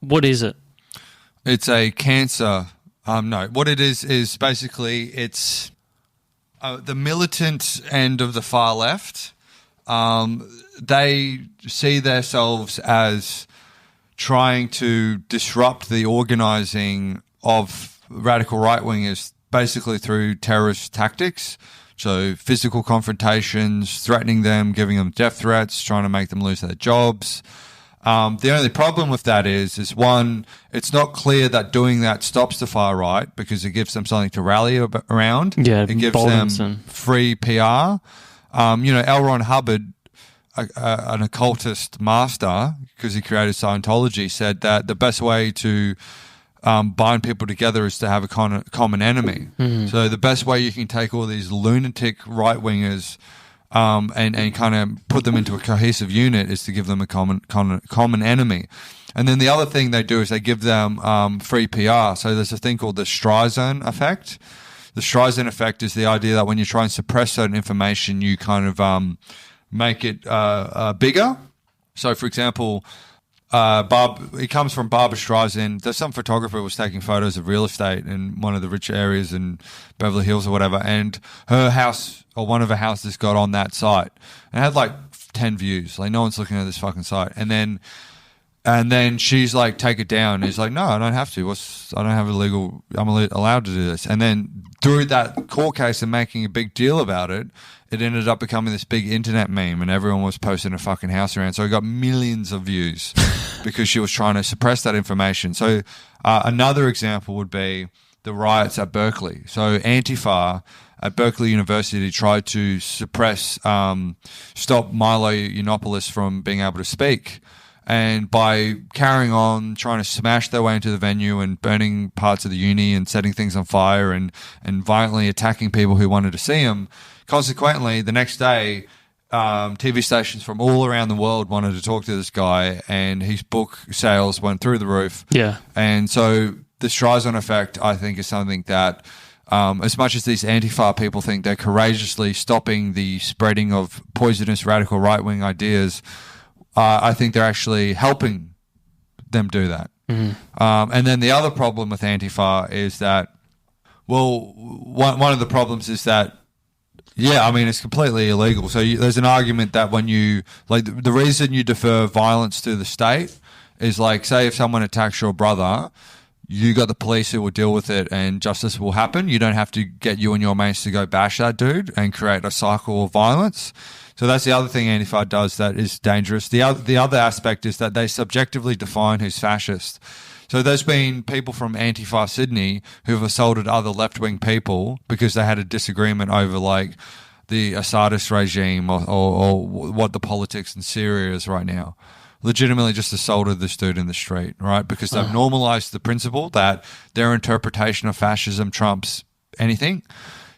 Speaker 1: What is it?
Speaker 2: It's a cancer. No, what it is basically it's the militant end of the far left. They see themselves as trying to disrupt the organizing of radical right-wingers basically through terrorist tactics. So physical confrontations, threatening them, giving them death threats, trying to make them lose their jobs. The only problem with that is one, it's not clear that doing that stops the far right because it gives them something to rally around.
Speaker 1: Yeah,
Speaker 2: it gives them free PR. L. Ron Hubbard, an occultist master, because he created Scientology, said that the best way to bind people together is to have a common enemy. Mm-hmm. So the best way you can take all these lunatic right-wingers and kind of put them into a cohesive unit is to give them a common enemy. And then the other thing they do is they give them free PR. So there's a thing called the Streisand effect. The Streisand effect is the idea that when you try and suppress certain information, you kind of make it bigger. So, for example, it comes from Barbra Streisand. There's some photographer who was taking photos of real estate in one of the rich areas in Beverly Hills or whatever, and her house or one of her houses got on that site and it had like 10 views. Like, no one's looking at this fucking site. And then she's like, take it down. And he's like, no, I don't have to. I'm allowed to do this. And then through that court case and making a big deal about it, it ended up becoming this big internet meme and everyone was posting a fucking house around. So it got millions of views because she was trying to suppress that information. So another example would be the riots at Berkeley. So Antifa at Berkeley University tried to suppress, stop Milo Yiannopoulos from being able to speak. And by carrying on, trying to smash their way into the venue and burning parts of the uni and setting things on fire and violently attacking people who wanted to see him, consequently, the next day, TV stations from all around the world wanted to talk to this guy, and his book sales went through the roof.
Speaker 1: Yeah.
Speaker 2: And so the Streisand effect, I think, is something that, as much as these Antifa people think they're courageously stopping the spreading of poisonous radical right-wing ideas, I think they're actually helping them do that. Mm-hmm. And then the other problem with Antifa is that, well, one of the problems is that Yeah, I mean, it's completely illegal. So there's an argument that when you, like, the reason you defer violence to the state is, like, say if someone attacks your brother, you got the police who will deal with it and justice will happen. You don't have to get you and your mates to go bash that dude and create a cycle of violence. So that's the other thing Antifa does that is dangerous. The other aspect is that they subjectively define who's fascist. So there's been people from Antifa Sydney who've assaulted other left-wing people because they had a disagreement over, like, the Assadist regime or what the politics in Syria is right now. Legitimately just assaulted this dude in the street, right? Because they've normalized the principle that their interpretation of fascism trumps anything.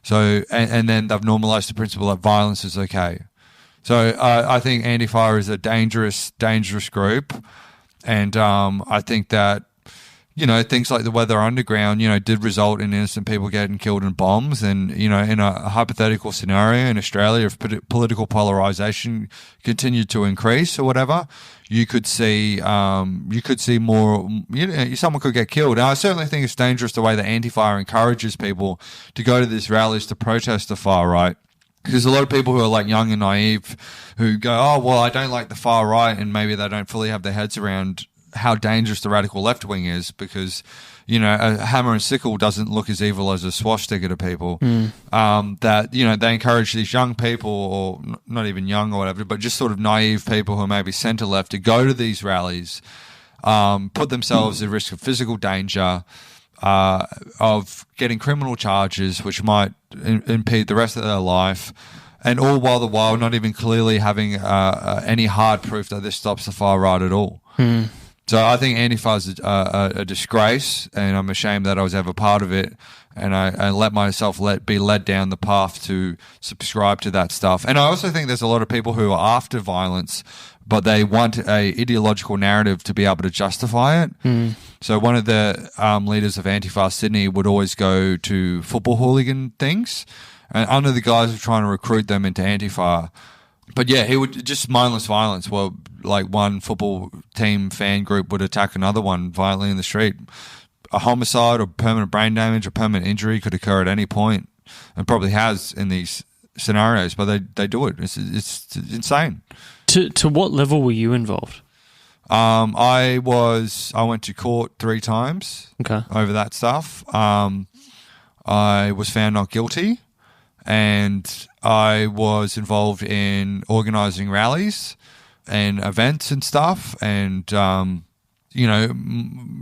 Speaker 2: So, and then they've normalized the principle that violence is okay. So I think Antifa is a dangerous group. And I think that, you know, things like the Weather Underground, you know, did result in innocent people getting killed in bombs. And, you know, in a hypothetical scenario in Australia, if political polarization continued to increase or whatever, you could see more, you know, someone could get killed. And I certainly think it's dangerous the way that Antifa encourages people to go to these rallies to protest the far right. Because a lot of people who are, like, young and naive who go, oh, well, I don't like the far right, and maybe they don't fully have their heads around how dangerous the radical left wing is, because, you know, a hammer and sickle doesn't look as evil as a swastika to people. That, you know, they encourage these young people, or not even young or whatever, but just sort of naive people who are maybe centre left to go to these rallies, put themselves at risk of physical danger, of getting criminal charges, which might impede the rest of their life, and all the while not even clearly having any hard proof that this stops the far right at all. So I think Antifa is a disgrace, and I'm ashamed that I was ever part of it, and I let myself be led down the path to subscribe to that stuff. And I also think there's a lot of people who are after violence, but they want a ideological narrative to be able to justify it. So one of the leaders of Antifa Sydney would always go to football hooligan things, and under the guise of trying to recruit them into Antifa. But yeah, he would just mindless violence. Well, like, one football team fan group would attack another one violently in the street. A homicide or permanent brain damage or permanent injury could occur at any point, and probably has in these scenarios, but they do it. It's insane.
Speaker 1: To what level were you involved?
Speaker 2: I went to court 3 times over that stuff. I was found not guilty, and I was involved in organising rallies and events and stuff, and you know,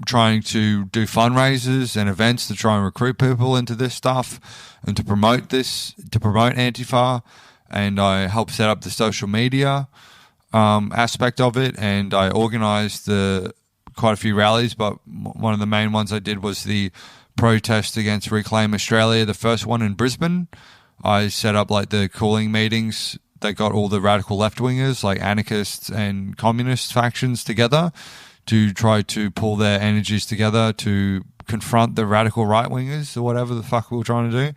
Speaker 2: trying to do fundraisers and events to try and recruit people into this stuff and to promote Antifa. And I helped set up the social media aspect of it, and I organised quite a few rallies, but one of the main ones I did was the protest against Reclaim Australia, the first one in Brisbane. I set up, like, the cooling meetings that got all the radical left-wingers, like anarchists and communist factions, together to try to pull their energies together to confront the radical right-wingers or whatever the fuck we were trying to do.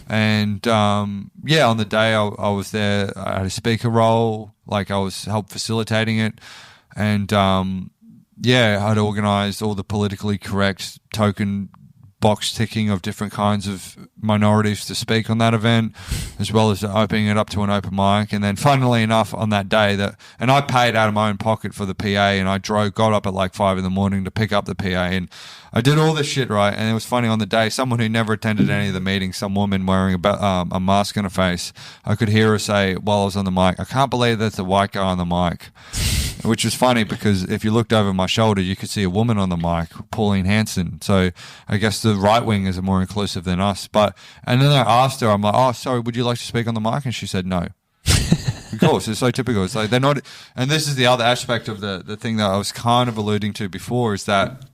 Speaker 2: And, yeah, on the day I was there, I had a speaker role, like, I was helped facilitating it. And, yeah, I'd organised all the politically correct token box ticking of different kinds of minorities to speak on that event, as well as opening it up to an open mic. And then, funnily enough, on that day, and I paid out of my own pocket for the PA, and I got up at like 5 a.m. to pick up the PA, and I did all this shit, right? And it was funny, on the day, someone who never attended any of the meetings, some woman wearing a mask on her face, I could hear her say while I was on the mic, "I can't believe there's a white guy on the mic." Which was funny, because if you looked over my shoulder, you could see a woman on the mic, Pauline Hanson. So I guess the right wingers are more inclusive than us. And then I asked her, I'm like, "Oh, sorry, would you like to speak on the mic?" And she said no. Of course, it's so typical. It's like they're not. And this is the other aspect of the thing that I was kind of alluding to before, is that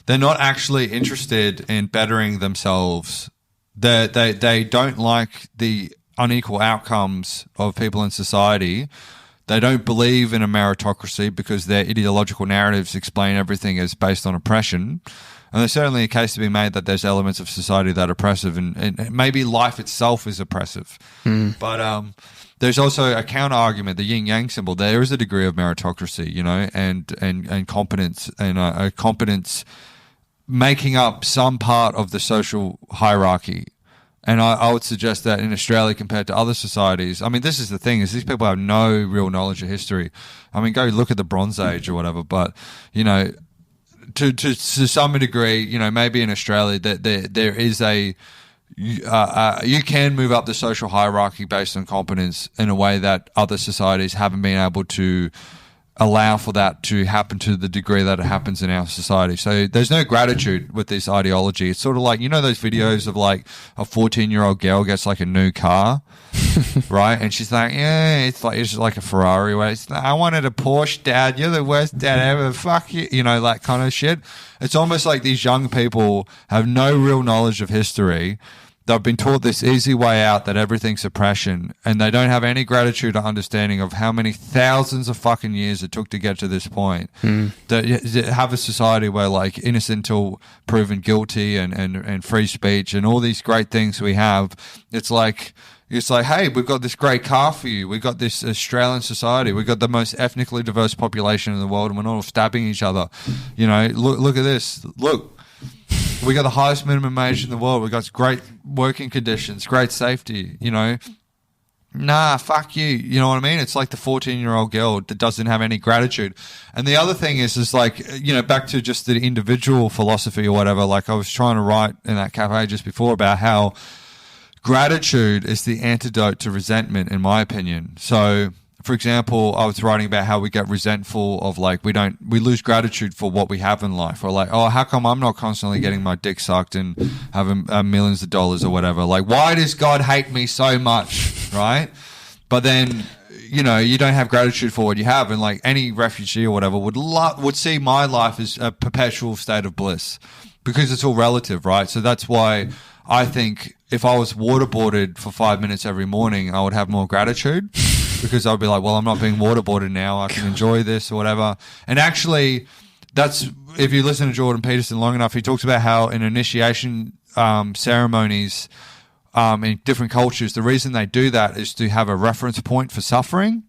Speaker 2: they're not actually interested in bettering themselves. They don't like the unequal outcomes of people in society. They don't believe in a meritocracy because their ideological narratives explain everything as based on oppression. And there's certainly a case to be made that there's elements of society that are oppressive, and maybe life itself is oppressive. But there's also a counter argument, the yin-yang symbol. There is a degree of meritocracy, you know, and competence, and a competence making up some part of the social hierarchy And I would suggest that in Australia compared to other societies, I mean, this is the thing, is these people have no real knowledge of history. I mean, go look at the Bronze Age or whatever, but, you know, to some degree, you know, maybe in Australia that there is a, you can move up the social hierarchy based on competence in a way that other societies haven't been able to allow for that to happen to the degree that it happens in our society. So there's no gratitude with this ideology. It's sort of like, you know, those videos of like a 14-year-old girl gets like a new car, right? And she's like, yeah, it's just like a Ferrari. Where it's like, I wanted a Porsche, Dad. You're the worst dad ever. Fuck you. You know, that kind of shit. It's almost like these young people have no real knowledge of history. They've been taught this easy way out that everything's oppression, and they don't have any gratitude or understanding of how many thousands of fucking years it took to get to this point. That have a society where like innocent until proven guilty and free speech and all these great things we have. It's like, hey, we've got this great car for you. We've got this Australian society. We've got the most ethnically diverse population in the world, and we're not all stabbing each other. You know, look at this. Look. We got the highest minimum wage in the world. We got great working conditions, great safety, you know. Nah, fuck you. You know what I mean? It's like the 14-year-old girl that doesn't have any gratitude. And the other thing is like, you know, back to just the individual philosophy or whatever, like I was trying to write in that cafe just before about how gratitude is the antidote to resentment, in my opinion. So, for example, I was writing about how we get resentful of like we lose gratitude for what we have in life, or like, oh, how come I'm not constantly getting my dick sucked and having millions of dollars or whatever? Like, why does God hate me so much, right? But then, you know, you don't have gratitude for what you have, and like any refugee or whatever would see my life as a perpetual state of bliss because it's all relative, right? So that's why I think if I was waterboarded for 5 minutes every morning, I would have more gratitude. Because I'll be like, well, I'm not being waterboarded now. I can enjoy this or whatever. And actually, that's if you listen to Jordan Peterson long enough, he talks about how in initiation ceremonies in different cultures, the reason they do that is to have a reference point for suffering,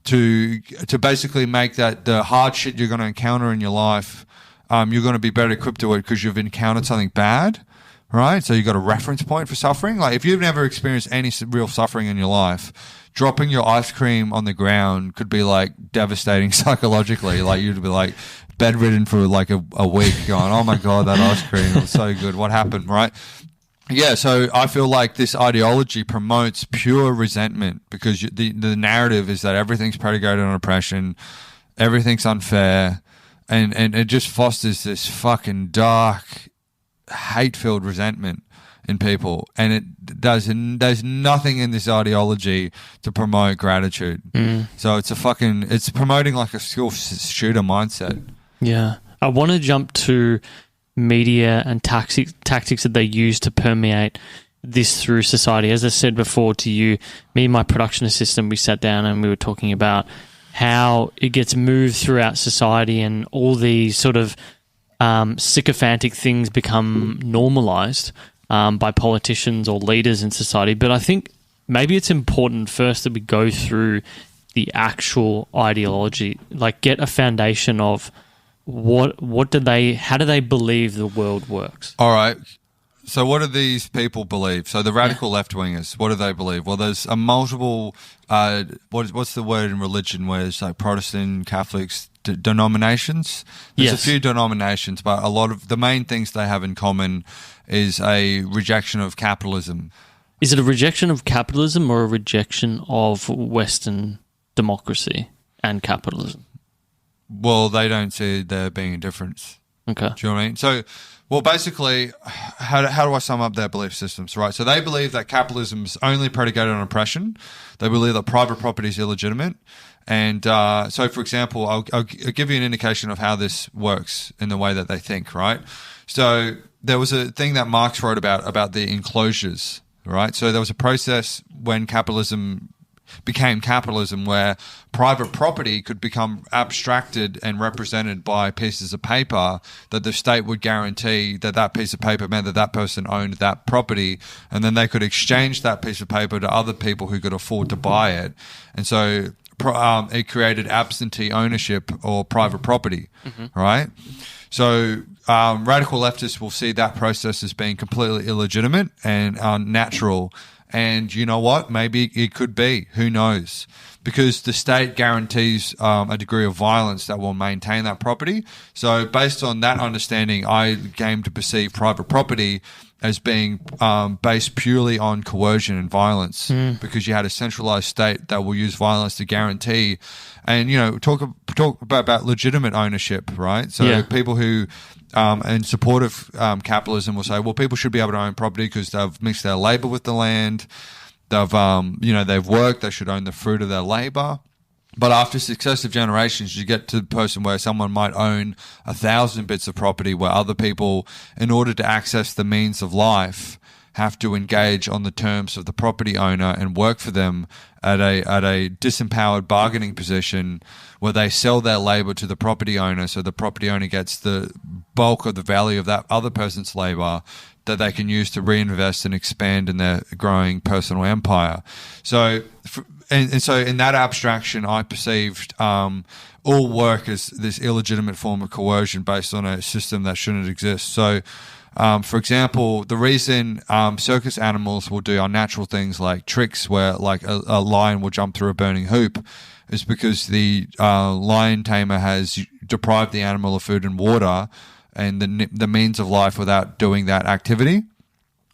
Speaker 2: to basically make that the hard shit you're going to encounter in your life, you're going to be better equipped to it because you've encountered something bad, right? So you've got a reference point for suffering. Like if you've never experienced any real suffering in your life, dropping your ice cream on the ground could be like devastating psychologically. Like you'd be like bedridden for like a week going, oh my God, that ice cream was so good. What happened, right? Yeah, so I feel like this ideology promotes pure resentment because the narrative is that everything's predicated on oppression, everything's unfair, and it just fosters this fucking dark, hate-filled resentment in people, and there's nothing in this ideology to promote gratitude. So it's promoting like a school shooter mindset.
Speaker 1: Yeah, I want to jump to media and tactics that they use to permeate this through society. As I said before to you, me and my production assistant, we sat down and we were talking about how it gets moved throughout society, and all these sort of sycophantic things become normalized by politicians or leaders in society. But I think maybe it's important first that we go through the actual ideology, like get a foundation of how do they believe the world works?
Speaker 2: All right. So what do these people believe? So the radical left-wingers, what do they believe? Well, there's a multiple, what's the word in religion where it's like Protestant, Catholics, denominations? There's a few denominations, but a lot of the main things they have in common is a rejection of capitalism.
Speaker 1: Is it a rejection of capitalism or a rejection of Western democracy and capitalism?
Speaker 2: Well, they don't see there being a difference.
Speaker 1: Okay.
Speaker 2: Do you know what I mean? So, well, basically, how do I sum up their belief systems, right? So they believe that capitalism is only predicated on oppression. They believe that private property is illegitimate. And so, for example, I'll give you an indication of how this works in the way that they think, right? So there was a thing that Marx wrote about the enclosures, right? So there was a process when capitalism became capitalism where private property could become abstracted and represented by pieces of paper that the state would guarantee that piece of paper meant that person owned that property, and then they could exchange that piece of paper to other people who could afford to buy it. And so it created absentee ownership or private property, right? So radical leftists will see that process as being completely illegitimate and unnatural. And you know what? Maybe it could be. Who knows? Because the state guarantees a degree of violence that will maintain that property. So based on that understanding, I came to perceive private property as being based purely on coercion and violence, because you had a centralized state that will use violence to guarantee. And, you know, talk about legitimate ownership, right? So people who in support of capitalism will say, well, people should be able to own property because they've mixed their labor with the land. They've worked, they should own the fruit of their labor. But after successive generations, you get to the person where someone might own 1,000 bits of property, where other people, in order to access the means of life, have to engage on the terms of the property owner and work for them at a disempowered bargaining position, where they sell their labor to the property owner, so the property owner gets the bulk of the value of that other person's labor that they can use to reinvest and expand in their growing personal empire. So in that abstraction, I perceived all work as this illegitimate form of coercion based on a system that shouldn't exist. So, for example, the reason circus animals will do unnatural things like tricks where like a lion will jump through a burning hoop is because the lion tamer has deprived the animal of food and water and the means of life without doing that activity.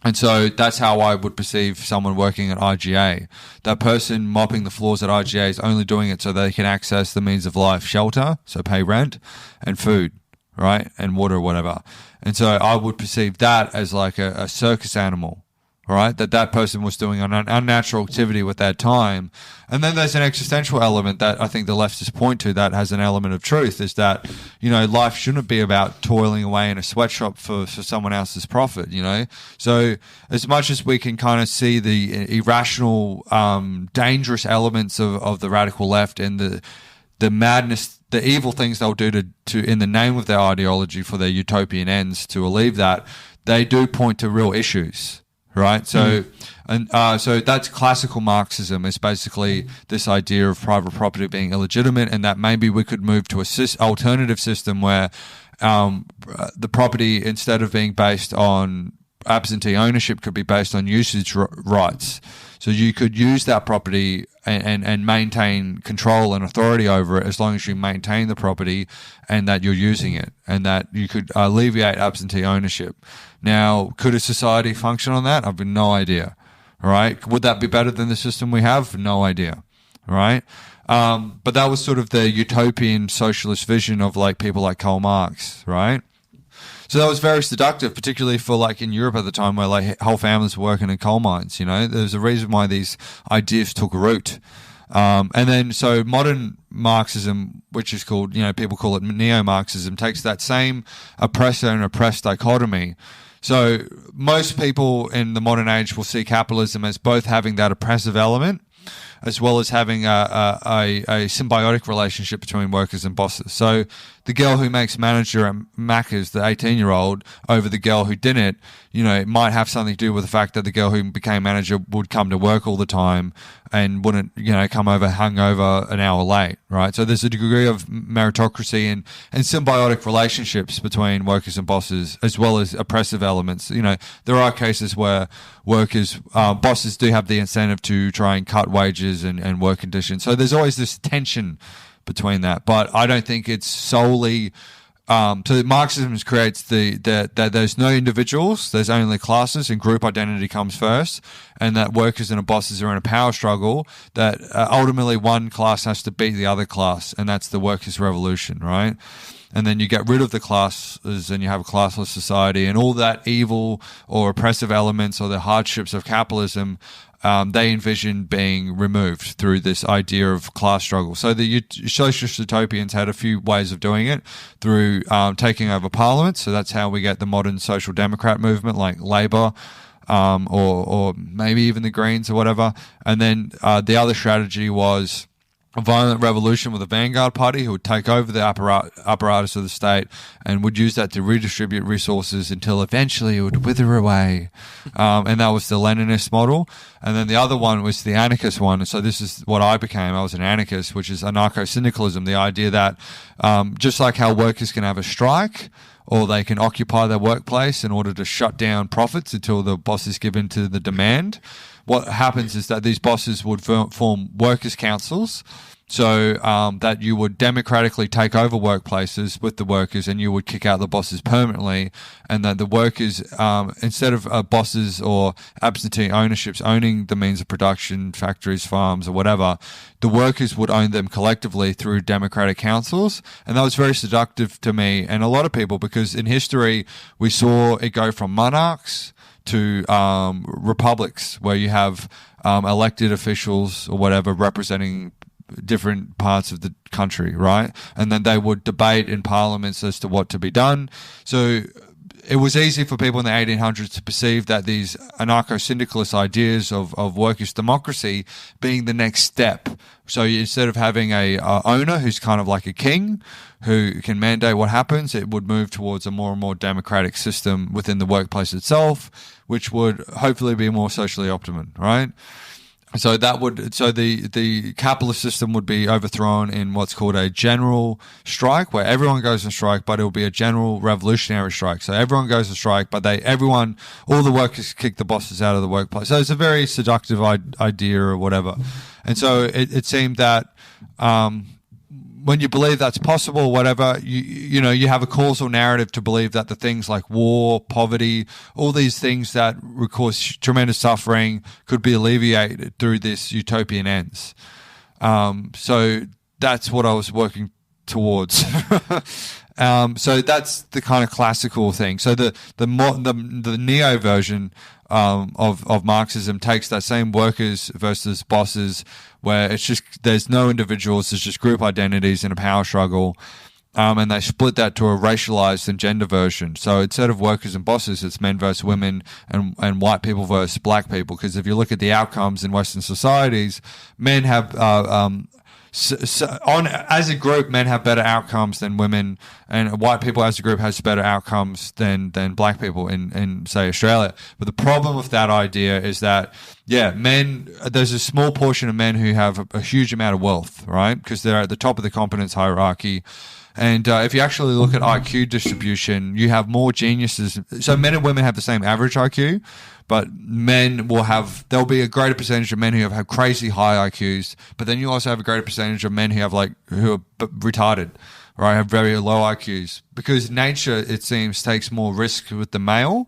Speaker 2: And so that's how I would perceive someone working at IGA. That person mopping the floors at IGA is only doing it so they can access the means of life, shelter, so pay rent, and food, right? And water or whatever. And so I would perceive that as like a circus animal, right? That person was doing an unnatural activity with their time. And then there's an existential element that I think the leftists point to that has an element of truth, is that, you know, life shouldn't be about toiling away in a sweatshop for someone else's profit, you know? So as much as we can kind of see the irrational, dangerous elements of the radical left and the madness, the evil things they'll do to in the name of their ideology for their utopian ends to alleviate that, they do point to real issues. Right. So, so that's classical Marxism, is basically this idea of private property being illegitimate, and that maybe we could move to a alternative system where the property, instead of being based on absentee ownership, could be based on usage rights. So you could use that property and maintain control and authority over it as long as you maintain the property and that you're using it, and that you could alleviate absentee ownership. Now, could a society function on that? I've no idea. All right. Would that be better than the system we have? No idea. All right. But that was sort of the utopian socialist vision of like people like Karl Marx, right? So that was very seductive, particularly for like in Europe at the time, where like whole families were working in coal mines. You know, there's a reason why these ideas took root. And then so modern Marxism, which is called, you know, people call it neo-Marxism, takes that same oppressor and oppressed dichotomy. So most people in the modern age will see capitalism as both having that oppressive element as well as having a symbiotic relationship between workers and bosses. So the girl who makes manager at Macca's, the 18-year-old, over the girl who didn't, you know, it might have something to do with the fact that the girl who became manager would come to work all the time and wouldn't, you know, come over hungover an hour late, right? So there's a degree of meritocracy and symbiotic relationships between workers and bosses, as well as oppressive elements. You know, there are cases where bosses do have the incentive to try and cut wages and work conditions. So there's always this tension between that, but I don't think it's solely. So Marxism creates that there's no individuals, there's only classes, and group identity comes first, and that workers and bosses are in a power struggle. That ultimately one class has to beat the other class, and that's the workers' revolution, right? And then you get rid of the classes and you have a classless society, and all that evil or oppressive elements or the hardships of capitalism, they envision being removed through this idea of class struggle. So the socialist utopians had a few ways of doing it through taking over parliament. So that's how we get the modern social democrat movement, like Labour, or maybe even the Greens or whatever. And then the other strategy was a violent revolution with a vanguard party who would take over the apparatus of the state and would use that to redistribute resources until eventually it would wither away. And that was the Leninist model. And then the other one was the anarchist one. And so this is what I became. I was an anarchist, which is anarcho-syndicalism, the idea that just like how workers can have a strike or they can occupy their workplace in order to shut down profits until the bosses give in to the demand. What happens is that these bosses would form workers' councils, so that you would democratically take over workplaces with the workers, and you would kick out the bosses permanently, and that the workers, instead of bosses or absentee ownerships owning the means of production, factories, farms, or whatever, the workers would own them collectively through democratic councils. And that was very seductive to me and a lot of people, because in history we saw it go from monarchs to republics, where you have elected officials or whatever representing different parts of the country, right? And then they would debate in parliaments as to what to be done. So it was easy for people in the 1800s to perceive that these anarcho-syndicalist ideas of workers' democracy being the next step. So instead of having a owner who's kind of like a king who can mandate what happens, it would move towards a more and more democratic system within the workplace itself, which would hopefully be more socially optimum, right? So the capitalist system would be overthrown in what's called a general strike, where everyone goes on strike, but it will be a general revolutionary strike. So everyone goes on strike, but all the workers kick the bosses out of the workplace. So it's a very seductive idea or whatever. And so it seemed that, when you believe that's possible or whatever, you have a causal narrative to believe that the things like war, poverty, all these things that would cause tremendous suffering could be alleviated through this utopian ends. So that's what I was working towards. So that's the kind of classical thing. So the neo version of Marxism takes that same workers versus bosses, where it's just there's no individuals, there's just group identities in a power struggle, and they split that to a racialized and gender version. So instead of workers and bosses, it's men versus women and white people versus black people. Because if you look at the outcomes in Western societies, men have as a group, men have better outcomes than women, and white people as a group has better outcomes than black people in say Australia. But the problem with that idea is that, there's a small portion of men who have a huge amount of wealth, right? Because they're at the top of the competence hierarchy. And if you actually look at IQ distribution, you have more geniuses. So men and women have the same average IQ, but there'll be a greater percentage of men who have crazy high IQs, but then you also have a greater percentage of men who are retarded, right? Have very low IQs, because nature, it seems, takes more risk with the male,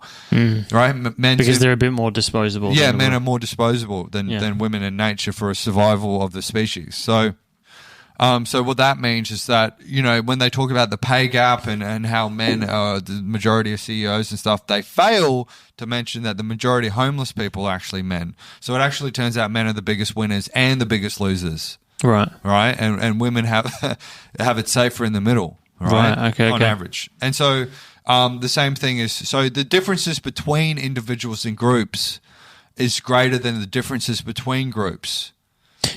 Speaker 2: right?
Speaker 1: Because they're a bit more disposable.
Speaker 2: Yeah, men are more disposable than women in nature for a survival of the species. So what that means is that, when they talk about the pay gap and how men are the majority of CEOs and stuff, they fail to mention that the majority of homeless people are actually men. So it actually turns out men are the biggest winners and the biggest losers.
Speaker 1: Right.
Speaker 2: Right. And women have it safer in the middle. Right.
Speaker 1: Okay.
Speaker 2: On average. And so the same thing is, so the differences between individuals and groups is greater than the differences between groups.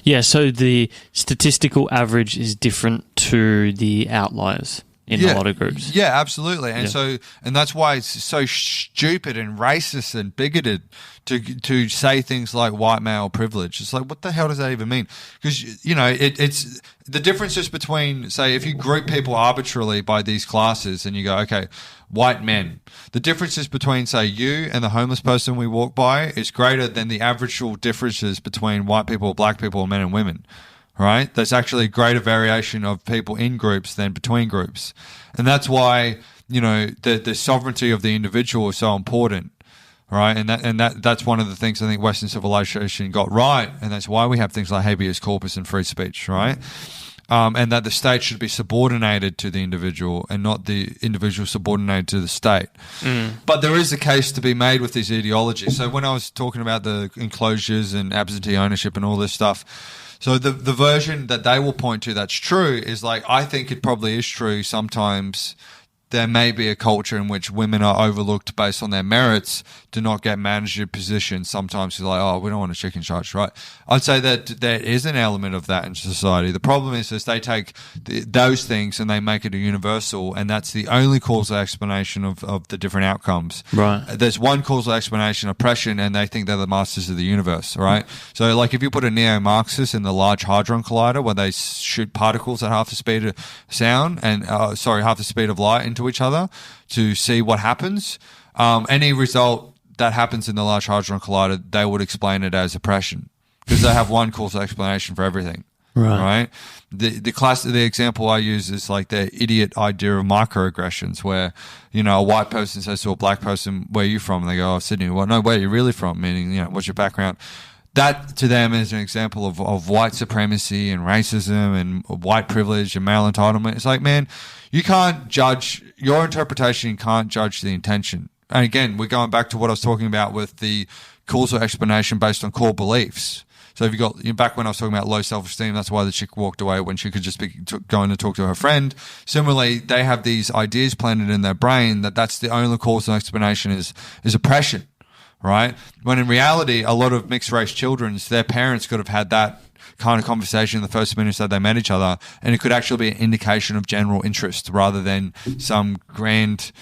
Speaker 1: Yeah, so the statistical average is different to the outliers in a lot of groups.
Speaker 2: Yeah, absolutely. And and that's why it's so stupid and racist and bigoted to say things like white male privilege. It's like, what the hell does that even mean? Because, it's the differences between, say, if you group people arbitrarily by these classes and you go, okay, white men, the differences between, say, you and the homeless person we walk by is greater than the average differences between white people, black people, men and women. Right? There's actually a greater variation of people in groups than between groups. And that's why, the sovereignty of the individual is so important. Right? And that's one of the things I think Western civilization got right. And that's why we have things like habeas corpus and free speech, right? And that the state should be subordinated to the individual and not the individual subordinated to the state. But there is a case to be made with these ideologies. So when I was talking about the enclosures and absentee ownership and all this stuff, so the version that they will point to that's true is like, I think it probably is true sometimes. There may be a culture in which women are overlooked based on their merits to not get manager positions. Sometimes it's like, oh, we don't want a chicken charge, right? I'd say that there is an element of that in society. The problem is they take those things and they make it a universal, and that's the only causal explanation of the different outcomes.
Speaker 1: Right.
Speaker 2: There's one causal explanation, oppression, and they think they're the masters of the universe, right? So like if you put a neo-Marxist in the Large Hadron Collider where they shoot particles at half the speed of sound and, half the speed of light into onto each other to see what happens. Any result that happens in the Large Hadron Collider, they would explain it as oppression because they have one causal explanation for everything. Right. The example I use is like the idiot idea of microaggressions, where a white person says to a black person, "Where are you from?" And they go, "Oh, Sydney." Well, no, where are you really from? Meaning, what's your background? That to them is an example of white supremacy and racism and white privilege and male entitlement. It's like, man, you can't judge your interpretation. You can't judge the intention. And again, we're going back to what I was talking about with the causal explanation based on core beliefs. So if you got back when I was talking about low self-esteem, that's why the chick walked away when she could just be going to talk to her friend. Similarly, they have these ideas planted in their brain that's the only causal explanation is oppression, right? When in reality, a lot of mixed race children, their parents could have had that kind of conversation in the first minutes that they met each other, and it could actually be an indication of general interest rather than some grand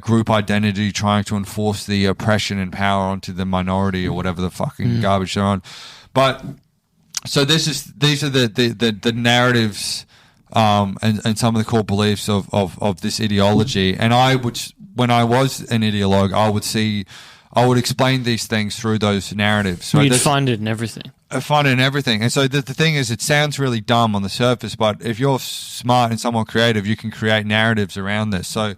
Speaker 2: group identity trying to enforce the oppression and power onto the minority or whatever the fucking garbage they're on. But so these are the narratives and some of the core beliefs of this ideology. And when I was an ideologue, I would explain these things through those narratives. Right?
Speaker 1: You'd find it in everything.
Speaker 2: I find it in everything. And so the thing is, it sounds really dumb on the surface, but if you're smart and somewhat creative, you can create narratives around this. So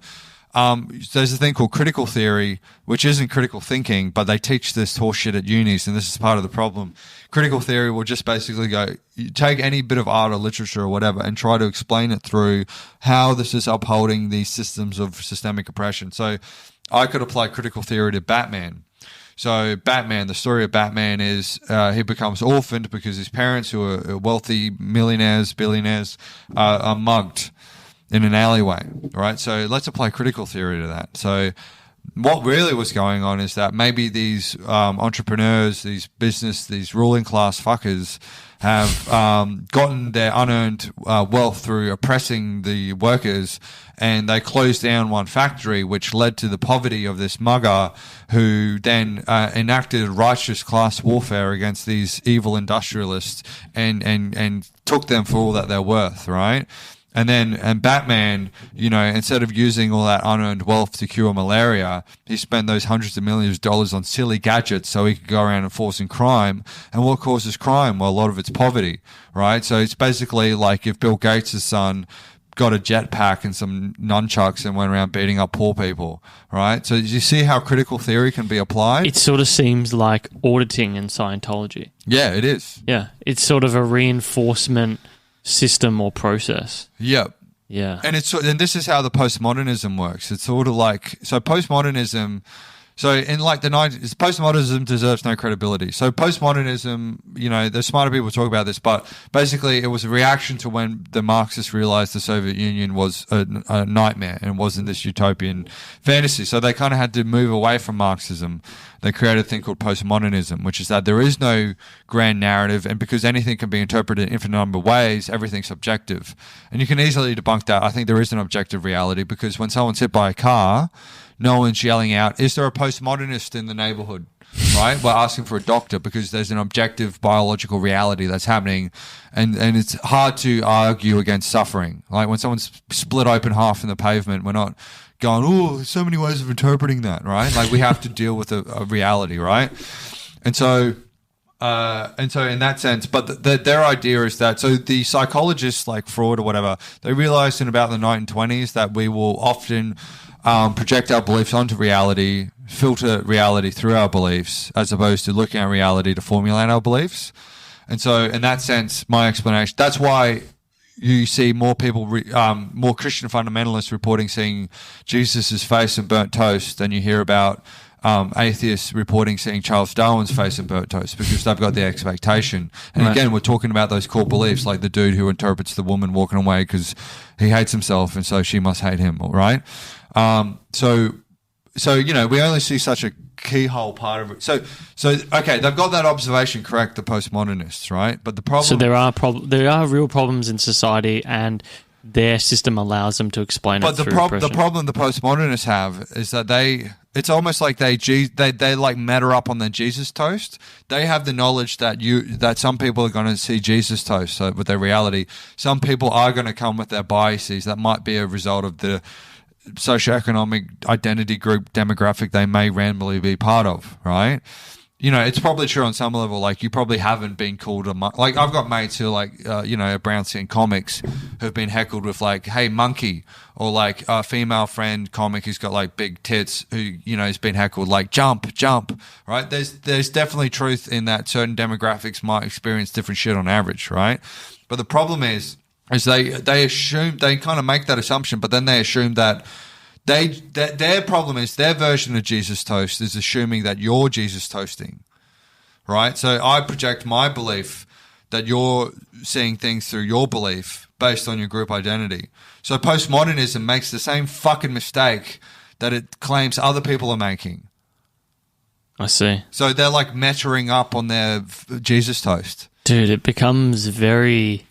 Speaker 2: there's a thing called critical theory, which isn't critical thinking, but they teach this horseshit at unis, and this is part of the problem. Critical theory will just basically you take any bit of art or literature or whatever and try to explain it through how this is upholding these systems of systemic oppression. So I could apply critical theory to Batman. So Batman, the story of Batman is he becomes orphaned because his parents, who are wealthy millionaires, billionaires, are mugged in an alleyway, right? So let's apply critical theory to that. So what really was going on is that maybe these entrepreneurs, these ruling class fuckers have gotten their unearned wealth through oppressing the workers, and they closed down one factory, which led to the poverty of this mugger, who then enacted righteous class warfare against these evil industrialists and took them for all that they're worth, right? And Batman, instead of using all that unearned wealth to cure malaria, he spent those hundreds of millions of dollars on silly gadgets so he could go around enforcing crime. And what causes crime? Well, a lot of it's poverty, right? So it's basically like if Bill Gates' son got a jetpack and some nunchucks and went around beating up poor people, right? So you see how critical theory can be applied?
Speaker 1: It sort of seems like auditing in Scientology.
Speaker 2: Yeah, it is.
Speaker 1: Yeah, it's sort of a reinforcement system or process.
Speaker 2: Yep.
Speaker 1: Yeah.
Speaker 2: And this is how the postmodernism works. It's sort of like, so postmodernism, so in like the 90s, postmodernism deserves no credibility. So postmodernism, there's smarter people talk about this, but basically it was a reaction to when the Marxists realized the Soviet Union was a nightmare and wasn't this utopian fantasy. So they kind of had to move away from Marxism. They created a thing called postmodernism, which is that there is no grand narrative, and because anything can be interpreted in infinite number of ways, everything's subjective. And you can easily debunk that. I think there is an objective reality, because when someone's hit by a car, no one's yelling out, "Is there a postmodernist in the neighborhood?" Right? We're asking for a doctor because there's an objective biological reality that's happening, and it's hard to argue against suffering. Like when someone's split open half in the pavement, we're not going, "Oh, there's so many ways of interpreting that," right? Like we have to deal with a reality, right? And so in that sense, but their idea is that, so the psychologists like Freud or whatever, they realized in about the 1920s that we will often project our beliefs onto reality, filter reality through our beliefs, as opposed to looking at reality to formulate our beliefs. And so in that sense, my explanation, that's why you see more people, more Christian fundamentalists reporting seeing Jesus' face in burnt toast than you hear about atheists reporting seeing Charles Darwin's face in burnt toast, because they've got the expectation. And again, we're talking about those core beliefs, like the dude who interprets the woman walking away because he hates himself and so she must hate him, right? So we only see such a keyhole part of it. So okay, they've got that observation correct, the postmodernists, right? But the problem,
Speaker 1: so there are real problems in society, and their system allows them to explain it. But the
Speaker 2: problem the postmodernists have is that it's almost like they like matter up on their Jesus toast. They have the knowledge that some people are going to see Jesus toast, so with their reality. Some people are going to come with their biases that might be a result of the socioeconomic identity group demographic they may randomly be part of, right? It's probably true on some level. Like, you probably haven't been called like, I've got mates who are like, brown skin comics who've been heckled with like, hey, monkey, or like a female friend comic who's got like big tits who, has been heckled like jump, right? There's definitely truth in that certain demographics might experience different shit on average, right? But the problem is they assume, they kind of make that assumption, but then they assume that their problem is their version of Jesus toast is assuming that you're Jesus toasting, right? So I project my belief that you're seeing things through your belief based on your group identity. So postmodernism makes the same fucking mistake that it claims other people are making.
Speaker 1: I see.
Speaker 2: So they're like measuring up on their Jesus toast.
Speaker 1: Dude, it becomes very...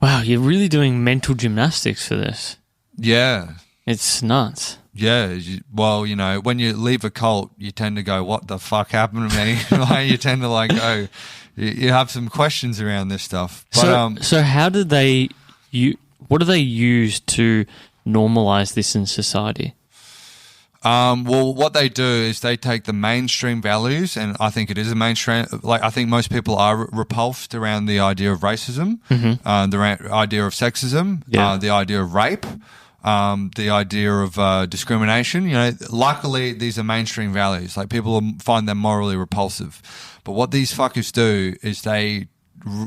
Speaker 1: Wow, you're really doing mental gymnastics for this.
Speaker 2: Yeah.
Speaker 1: It's nuts.
Speaker 2: Yeah. Well, when you leave a cult, you tend to go, what the fuck happened to me? Like, you tend to like go, you have some questions around this stuff. But,
Speaker 1: so how do what do they use to normalize this in society?
Speaker 2: Well, what they do is they take the mainstream values, and I think it is a mainstream. Like, I think most people are repulsed around the idea of racism, the idea of sexism, the idea of rape, the idea of discrimination. Luckily, these are mainstream values. Like, people find them morally repulsive. But what these fuckers do is they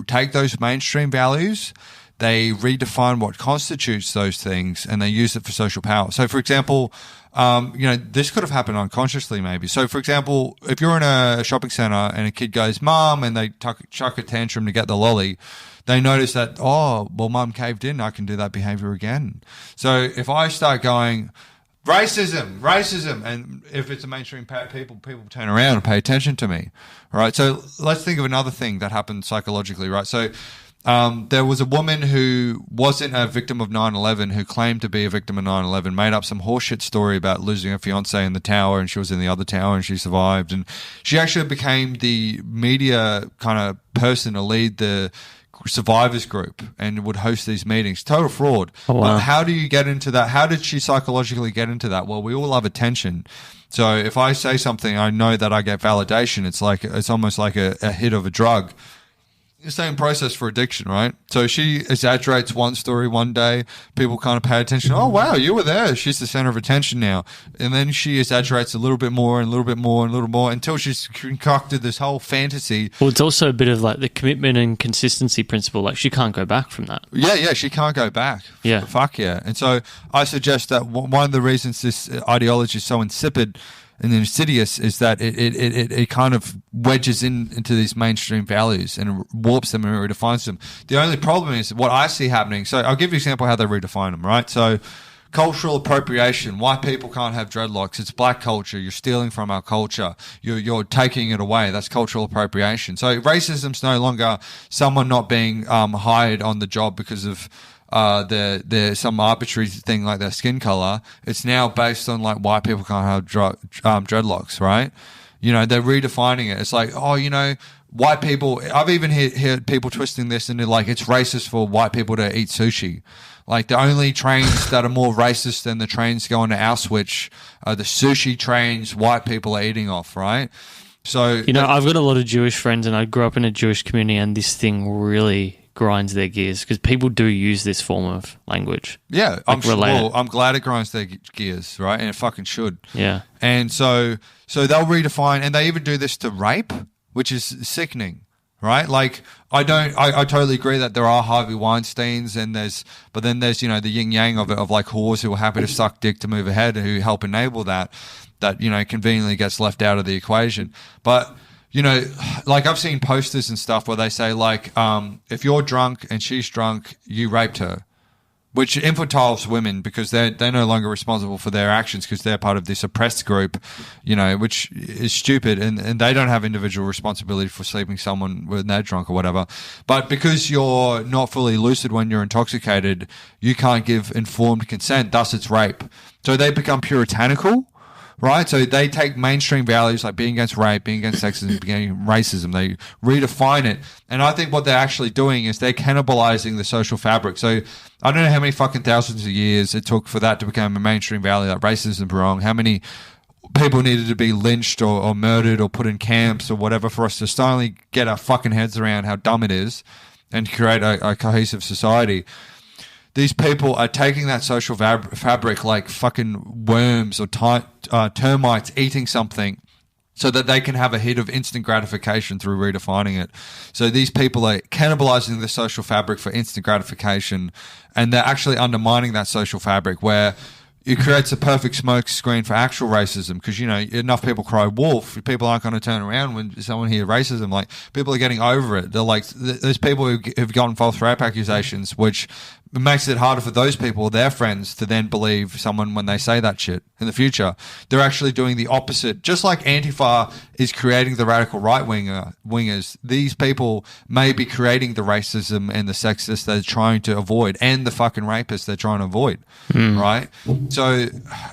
Speaker 2: take those mainstream values, they redefine what constitutes those things, and they use it for social power. So, for example, this could have happened unconsciously maybe. So, for example, if you're in a shopping center and a kid goes, Mom, and they chuck a tantrum to get the lolly, they notice that, oh, well, Mum caved in, I can do that behavior again. So if I start going, racism, and if it's a mainstream people turn around and pay attention to me, right? So let's think of another thing that happened psychologically, right? So there was a woman who wasn't a victim of 9/11 who claimed to be a victim of 9/11, made up some horseshit story about losing her fiance in the tower, and she was in the other tower and she survived. And she actually became the media kind of person to lead the survivors group and would host these meetings. Total fraud.
Speaker 1: Oh, wow.
Speaker 2: But how do you get into that? How did she psychologically get into that? Well, we all love attention. So if I say something, I know that I get validation. It's almost like a hit of a drug. The same process for addiction, right? So she exaggerates one story one day, people kind of pay attention. Oh, wow, you were there. She's the center of attention now. And then she exaggerates a little bit more and a little bit more and a little more until she's concocted this whole fantasy.
Speaker 1: Well, it's also a bit of like the commitment and consistency principle. Like, she can't go back from that.
Speaker 2: Yeah, she can't go back.
Speaker 1: Yeah.
Speaker 2: Fuck yeah. And so I suggest that one of the reasons this ideology is so insipid and insidious is that it kind of wedges into these mainstream values and warps them and redefines them. The only problem is what I see happening. So I'll give you an example of how they redefine them, right? So cultural appropriation. White people can't have dreadlocks. It's black culture. You're stealing from our culture. You're taking it away. That's cultural appropriation. So racism's no longer someone not being hired on the job because of there's some arbitrary thing like their skin color. It's now based on like white people can't have dreadlocks, right? They're redefining it. It's like, white people. I've even heard people twisting this into like it's racist for white people to eat sushi. Like, the only trains that are more racist than the trains going to Auschwitz are the sushi trains white people are eating off, right? So
Speaker 1: I've got a lot of Jewish friends, and I grew up in a Jewish community, and this thing really grinds their gears because people do use this form of language.
Speaker 2: Yeah, I'm glad it grinds their gears, right? And it fucking should.
Speaker 1: Yeah. And
Speaker 2: so they'll redefine, and they even do this to rape, which is sickening, right? Like, I totally agree that there are Harvey Weinsteins, but then there's the yin yang of it, of like whores who are happy to suck dick to move ahead, who help enable that conveniently gets left out of the equation. But like, I've seen posters and stuff where they say like, if you're drunk and she's drunk, you raped her, which infantiles women because they're no longer responsible for their actions because they're part of this oppressed group, which is stupid, and they don't have individual responsibility for sleeping someone when they're drunk or whatever. But because you're not fully lucid when you're intoxicated, you can't give informed consent, thus it's rape. So they become puritanical. right? So they take mainstream values like being against rape, being against sexism, being against racism. They redefine it. And I think what they're actually doing is they're cannibalizing the social fabric. So I don't know how many fucking thousands of years it took for that to become a mainstream value, like racism wrong. How many people needed to be lynched or murdered or put in camps or whatever for us to finally get our fucking heads around how dumb it is and create a cohesive society. These people are taking that social fabric like fucking worms or termites eating something so that they can have a hit of instant gratification through redefining it. So these people are cannibalizing the social fabric for instant gratification, and they're actually undermining that social fabric where it creates a perfect smoke screen for actual racism because, you know, enough people cry wolf. People aren't going to turn around when someone hears racism. Like, people are getting over it. They're like, there's people who've gotten false rape accusations, which makes it harder for those people, their friends, to then believe someone when they say that shit in the future. They're actually doing the opposite. Just like Antifa is creating the radical right-wingers, these people may be creating the racism and the sexist they're trying to avoid, and the fucking rapists they're trying to avoid, right? So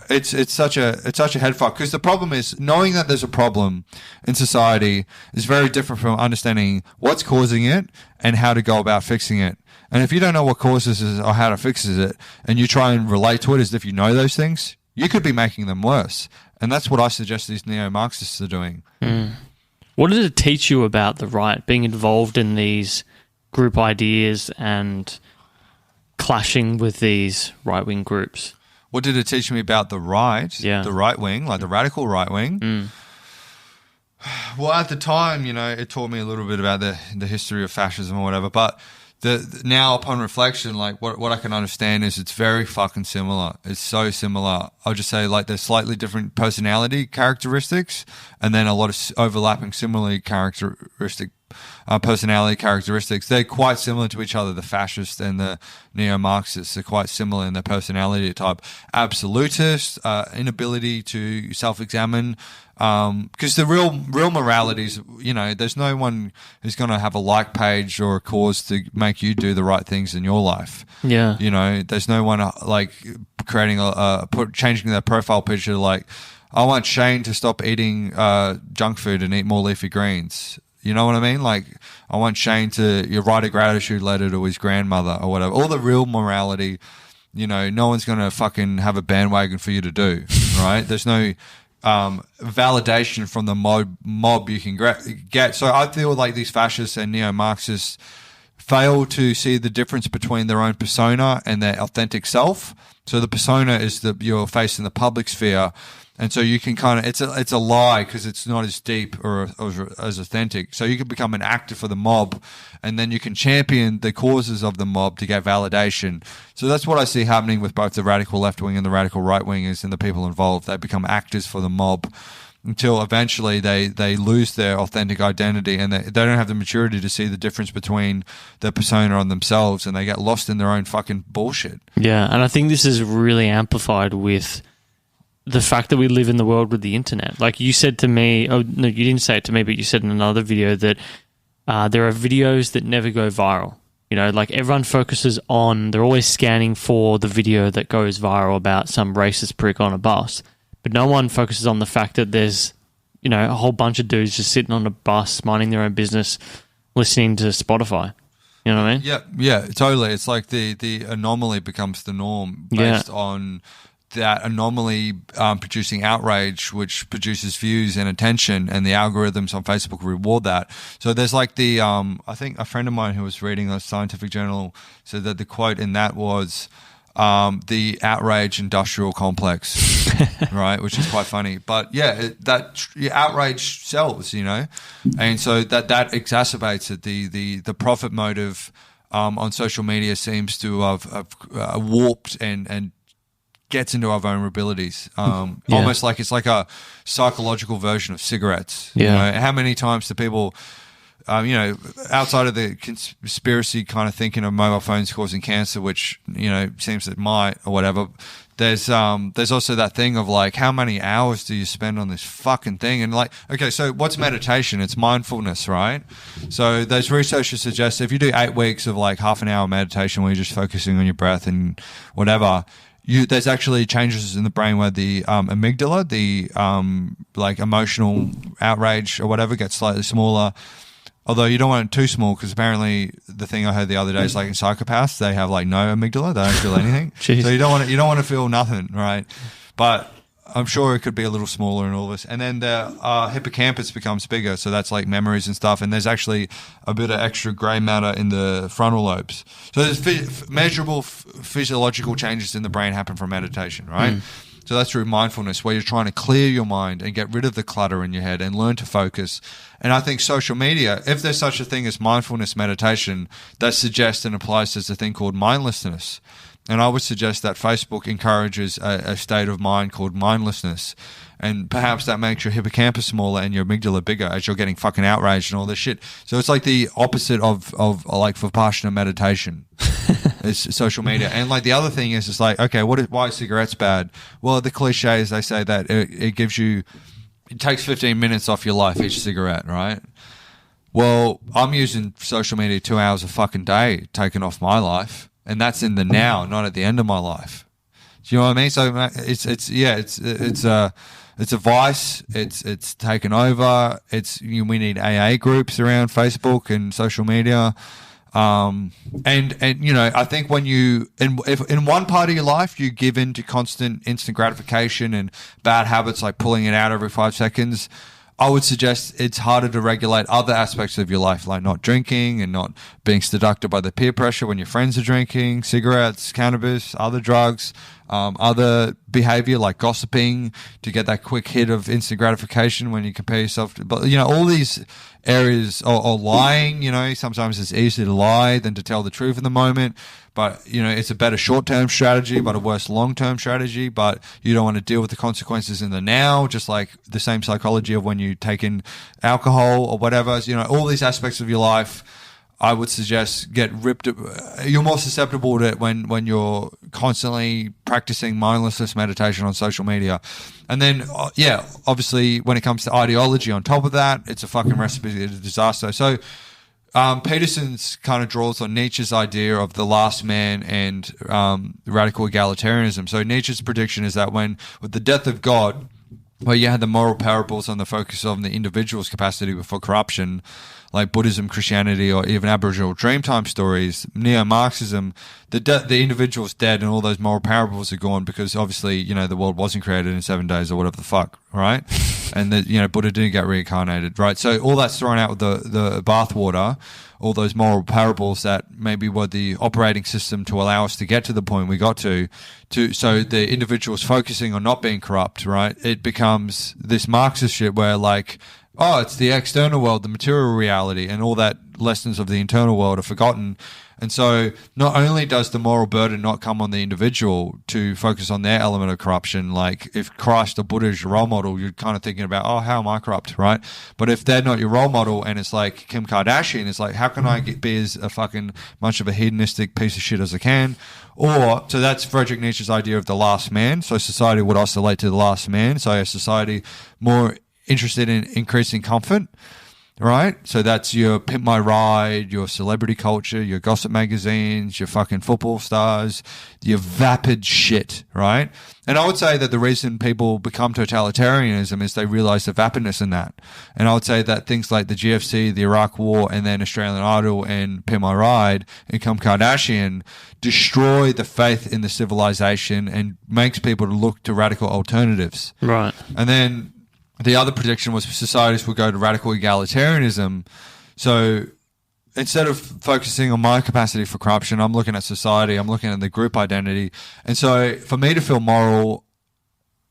Speaker 2: it's such a head fuck, because the problem is knowing that there's a problem in society is very different from understanding what's causing it and how to go about fixing it. And if you don't know what causes it or how to fix it, and you try and relate to it as if you know those things, you could be making them worse. And that's what I suggest these neo-Marxists are doing.
Speaker 1: What did it teach you about the right, being involved in these group ideas and clashing with these right-wing groups?
Speaker 2: What did it teach me about the right? Yeah. The right wing, like the radical right wing? Well, at the time, you know, it taught me a little bit about the history of fascism or whatever, but now upon reflection, like what I can understand is it's very fucking similar. It's so similar. I'll just say, like, there's slightly different personality characteristics and then a lot of overlapping similarly personality characteristics. They're quite similar to each other. The fascists and the neo-Marxists are quite similar in their personality type. Absolutist, inability to self-examine, because the real moralities, you know, there's no one who's going to have a like page or a cause to make you do the right things in your life.
Speaker 1: Yeah.
Speaker 2: You know, there's no one like creating changing their profile picture like, I want Shayne to stop eating junk food and eat more leafy greens. You know what I mean? Like, I want Shayne to write a gratitude letter to his grandmother or whatever. All the real morality, you know, no one's going to fucking have a bandwagon for you to do, right? There's no validation from the mob you can get. So I feel like these fascists and neo-Marxists fail to see the difference between their own persona and their authentic self. So the persona is your face in the public sphere. And so you can kind of, it's a lie because it's not as deep or as authentic. So you can become an actor for the mob, and then you can champion the causes of the mob to get validation. So that's what I see happening with both the radical left wing and the radical right wingers and the people involved. They become actors for the mob until eventually they lose their authentic identity, and they don't have the maturity to see the difference between their persona and themselves, and they get lost in their own fucking bullshit.
Speaker 1: Yeah, and I think this is really amplified with the fact that we live in the world with the internet. Like you said to me, oh no, you didn't say it to me, but you said in another video that there are videos that never go viral. You know, like everyone focuses on, they're always scanning for the video that goes viral about some racist prick on a bus, but no one focuses on the fact that there's, you know, a whole bunch of dudes just sitting on a bus, minding their own business, listening to Spotify. You know what I mean?
Speaker 2: Yeah, totally. It's like the anomaly becomes the norm based on that anomaly producing outrage, which produces views and attention, and the algorithms on Facebook reward that. So there's like I think a friend of mine who was reading a scientific journal said that the quote in that was the outrage industrial complex, right? Which is quite funny. But yeah, outrage sells, you know, and so that exacerbates it. The profit motive on social media seems to have warped and gets into our vulnerabilities, almost like it's like a psychological version of cigarettes.
Speaker 1: Yeah.
Speaker 2: You know? How many times do people, you know, outside of the conspiracy kind of thinking of mobile phones causing cancer, which, you know, seems it might or whatever, there's also that thing of like, how many hours do you spend on this fucking thing? And like, okay, so what's meditation? It's mindfulness, right? So those researchers suggest if you do 8 weeks of like half an hour meditation where you're just focusing on your breath and whatever, there's actually changes in the brain where the amygdala, the like emotional outrage or whatever, gets slightly smaller. Although you don't want it too small, because apparently the thing I heard the other day is like in psychopaths, they have like no amygdala, they don't feel anything. So you don't want to feel nothing, right? But I'm sure it could be a little smaller in all this. And then the hippocampus becomes bigger, so that's like memories and stuff. And there's actually a bit of extra grey matter in the frontal lobes. So there's measurable physiological changes in the brain happen from meditation, right? So that's through mindfulness, where you're trying to clear your mind and get rid of the clutter in your head and learn to focus. And I think social media, if there's such a thing as mindfulness meditation, that suggests and applies to a thing called mindlessness. And I would suggest that Facebook encourages a state of mind called mindlessness. And perhaps that makes your hippocampus smaller and your amygdala bigger as you're getting fucking outraged and all this shit. So it's like the opposite of like Vipassana meditation. It's social media. And like the other thing is, it's like, okay, why are cigarettes bad? Well, the cliche is they say that it takes 15 minutes off your life, each cigarette, right? Well, I'm using social media 2 hours a fucking day taken off my life. And that's in the now, not at the end of my life. Do you know what I mean? So it's a vice. It's taken over. We need AA groups around Facebook and social media. And you know, I think when if in one part of your life you give in to constant instant gratification and bad habits like pulling it out every 5 seconds, I would suggest it's harder to regulate other aspects of your life, like not drinking and not being seduced by the peer pressure when your friends are drinking, cigarettes, cannabis, other drugs, other behavior like gossiping to get that quick hit of instant gratification when you compare yourself to, but you know, all these areas, or lying, you know, sometimes it's easier to lie than to tell the truth in the moment. But, you know, it's a better short-term strategy, but a worse long-term strategy. But you don't want to deal with the consequences in the now, just like the same psychology of when you take in alcohol or whatever. You know, all these aspects of your life, I would suggest get ripped. You're more susceptible to it when you're constantly practicing mindlessness meditation on social media. And then, obviously, when it comes to ideology on top of that, it's a fucking recipe of disaster. So, Peterson's kind of draws on Nietzsche's idea of the last man and radical egalitarianism. So Nietzsche's prediction is that with the death of God, where you had the moral parables on the focus on the individual's capacity for corruption, like Buddhism, Christianity, or even Aboriginal Dreamtime stories, neo-Marxism, the individual's dead and all those moral parables are gone because obviously, you know, the world wasn't created in 7 days or whatever the fuck, right? And that, you know, Buddha didn't get reincarnated, right? So all that's thrown out with the bathwater, all those moral parables that maybe were the operating system to allow us to get to the point we got to so the individual's focusing on not being corrupt, right? It becomes this Marxist shit where like, oh, it's the external world, the material reality, and all that lessons of the internal world are forgotten. And so not only does the moral burden not come on the individual to focus on their element of corruption, like if Christ or Buddha is your role model, you're kind of thinking about, oh, how am I corrupt, right? But if they're not your role model and it's like Kim Kardashian, it's like, how can I be as a fucking much of a hedonistic piece of shit as I can? Or, so that's Friedrich Nietzsche's idea of the last man. So society would oscillate to the last man. So a society more interested in increasing comfort, right? So that's your Pimp My Ride, your celebrity culture, your gossip magazines, your fucking football stars, your vapid shit, right? And I would say that the reason people become totalitarianism is they realize the vapidness in that. And I would say that things like the GFC, the Iraq War, and then Australian Idol and Pimp My Ride and Kim Kardashian destroy the faith in the civilization and makes people look to radical alternatives.
Speaker 1: Right.
Speaker 2: And then the other prediction was societies will go to radical egalitarianism. So instead of focusing on my capacity for corruption, I'm looking at society, I'm looking at the group identity. And so for me to feel moral,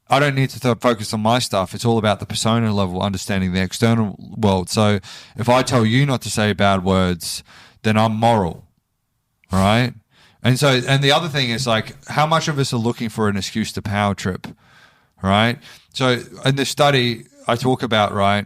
Speaker 2: I don't need to focus on my stuff. It's all about the persona level, understanding the external world. So if I tell you not to say bad words, then I'm moral, right? And the other thing is like, how much of us are looking for an excuse to power trip? Right. So in this study, I talk about, right,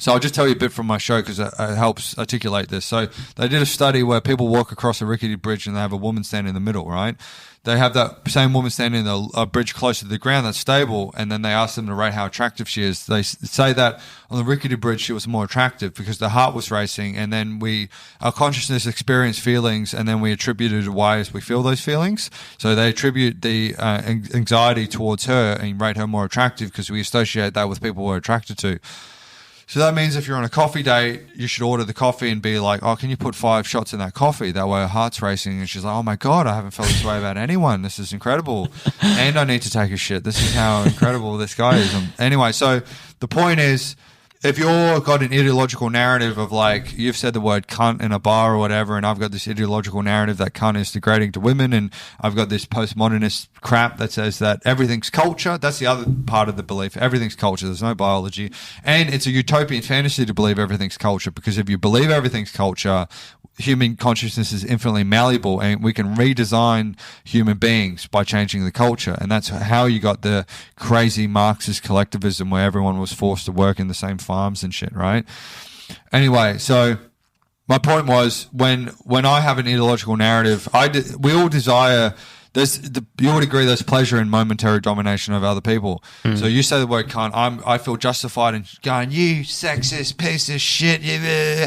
Speaker 2: So I'll just tell you a bit from my show because it helps articulate this. So they did a study where people walk across a rickety bridge and they have a woman standing in the middle, right? They have that same woman standing in a bridge closer to the ground that's stable, and then they ask them to rate how attractive she is. They say that on the rickety bridge she was more attractive because the heart was racing, and then our consciousness experienced feelings, and then we attributed why we feel those feelings. So they attribute the anxiety towards her and rate her more attractive because we associate that with people we're attracted to. So that means if you're on a coffee date, you should order the coffee and be like, oh, can you put 5 shots in that coffee? That way her heart's racing. And she's like, oh my God, I haven't felt this way about anyone. This is incredible. And I need to take a shit. This is how incredible this guy is. Anyway, so the point is, if you've got an ideological narrative of like, you've said the word cunt in a bar or whatever, and I've got this ideological narrative that cunt is degrading to women, and I've got this postmodernist crap that says that everything's culture. That's the other part of the belief. Everything's culture. There's no biology. And it's a utopian fantasy to believe everything's culture, because if you believe everything's culture, human consciousness is infinitely malleable, and we can redesign human beings by changing the culture. And that's how you got the crazy Marxist collectivism where everyone was forced to work in the same farms and shit, right? Anyway, so my point was, when I have an ideological narrative, we all desire, you would agree there's pleasure in momentary domination of other people. So you say the word cunt, I feel justified in going, you sexist piece of shit, yeah.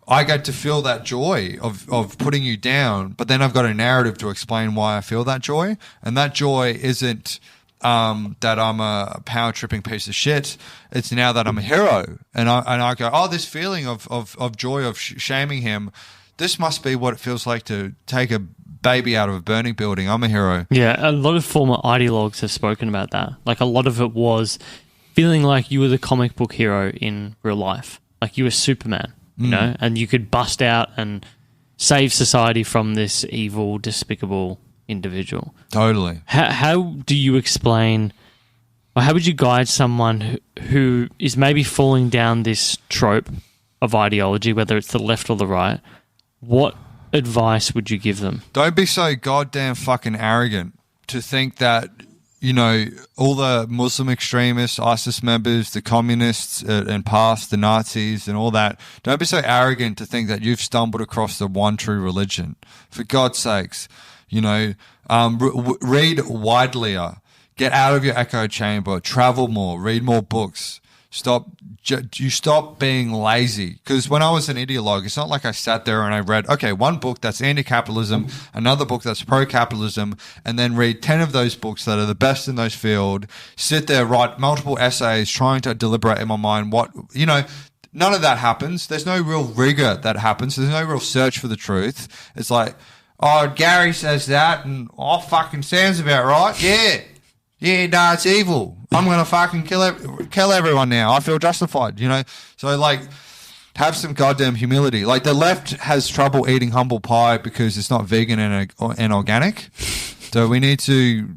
Speaker 2: I get to feel that joy of putting you down, but then I've got a narrative to explain why I feel that joy. And that joy isn't that I'm a power-tripping piece of shit. It's now that I'm a hero. And I go, oh, this feeling of joy of shaming him, this must be what it feels like to take a baby out of a burning building. I'm a hero.
Speaker 1: Yeah, a lot of former ideologues have spoken about that. Like, a lot of it was feeling like you were the comic book hero in real life. Like you were Superman. You know, and you could bust out and save society from this evil, despicable individual.
Speaker 2: Totally.
Speaker 1: How do you explain, or how would you guide someone who is maybe falling down this trope of ideology, whether it's the left or the right? What advice would you give them?
Speaker 2: Don't be so goddamn fucking arrogant to think that, you know, all the Muslim extremists, ISIS members, the communists and past, the Nazis and all that, don't be so arrogant to think that you've stumbled across the one true religion. For God's sakes, you know, read widelier, get out of your echo chamber, travel more, read more books. Stop being lazy. Because when I was an ideologue, it's not like I sat there and I read, okay, one book that's anti-capitalism, another book that's pro-capitalism, and then read 10 of those books that are the best in those fields, sit there, write multiple essays, trying to deliberate in my mind what, you know, none of that happens. There's no real rigor that happens. There's no real search for the truth. It's like, oh, Gary says that, and oh, fucking sounds about right. Yeah, no, it's evil. I'm going to fucking kill everyone now. I feel justified, you know? So, like, have some goddamn humility. Like, the left has trouble eating humble pie because it's not vegan and organic. So we need to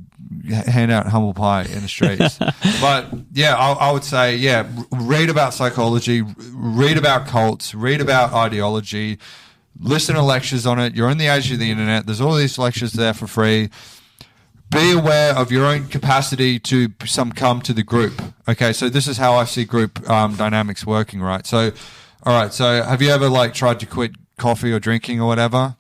Speaker 2: hand out humble pie in the streets. But, yeah, I would say, yeah, read about psychology, read about cults, read about ideology, listen to lectures on it. You're in the age of the internet. There's all these lectures there for free. Be aware of your own capacity to come to the group. Okay, so this is how I see group dynamics working, right? So, all right, so have you ever, like, tried to quit coffee or drinking or whatever?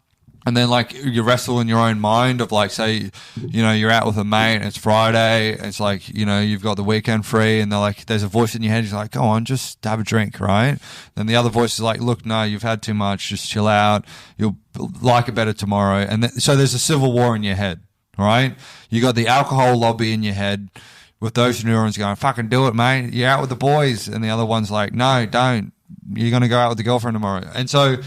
Speaker 2: And then, like, you wrestle in your own mind of, like, say, you know, you're out with a mate and it's Friday. It's like, you know, you've got the weekend free and they're like, there's a voice in your head. He's like, go on, just have a drink, right? Then the other voice is like, look, no, you've had too much. Just chill out. You'll like it better tomorrow. And so there's a civil war in your head. All right, you got the alcohol lobby in your head with those neurons going, "Fucking do it, mate! You're out with the boys," and the other one's like, "No, don't. You're going to go out with the girlfriend tomorrow." And so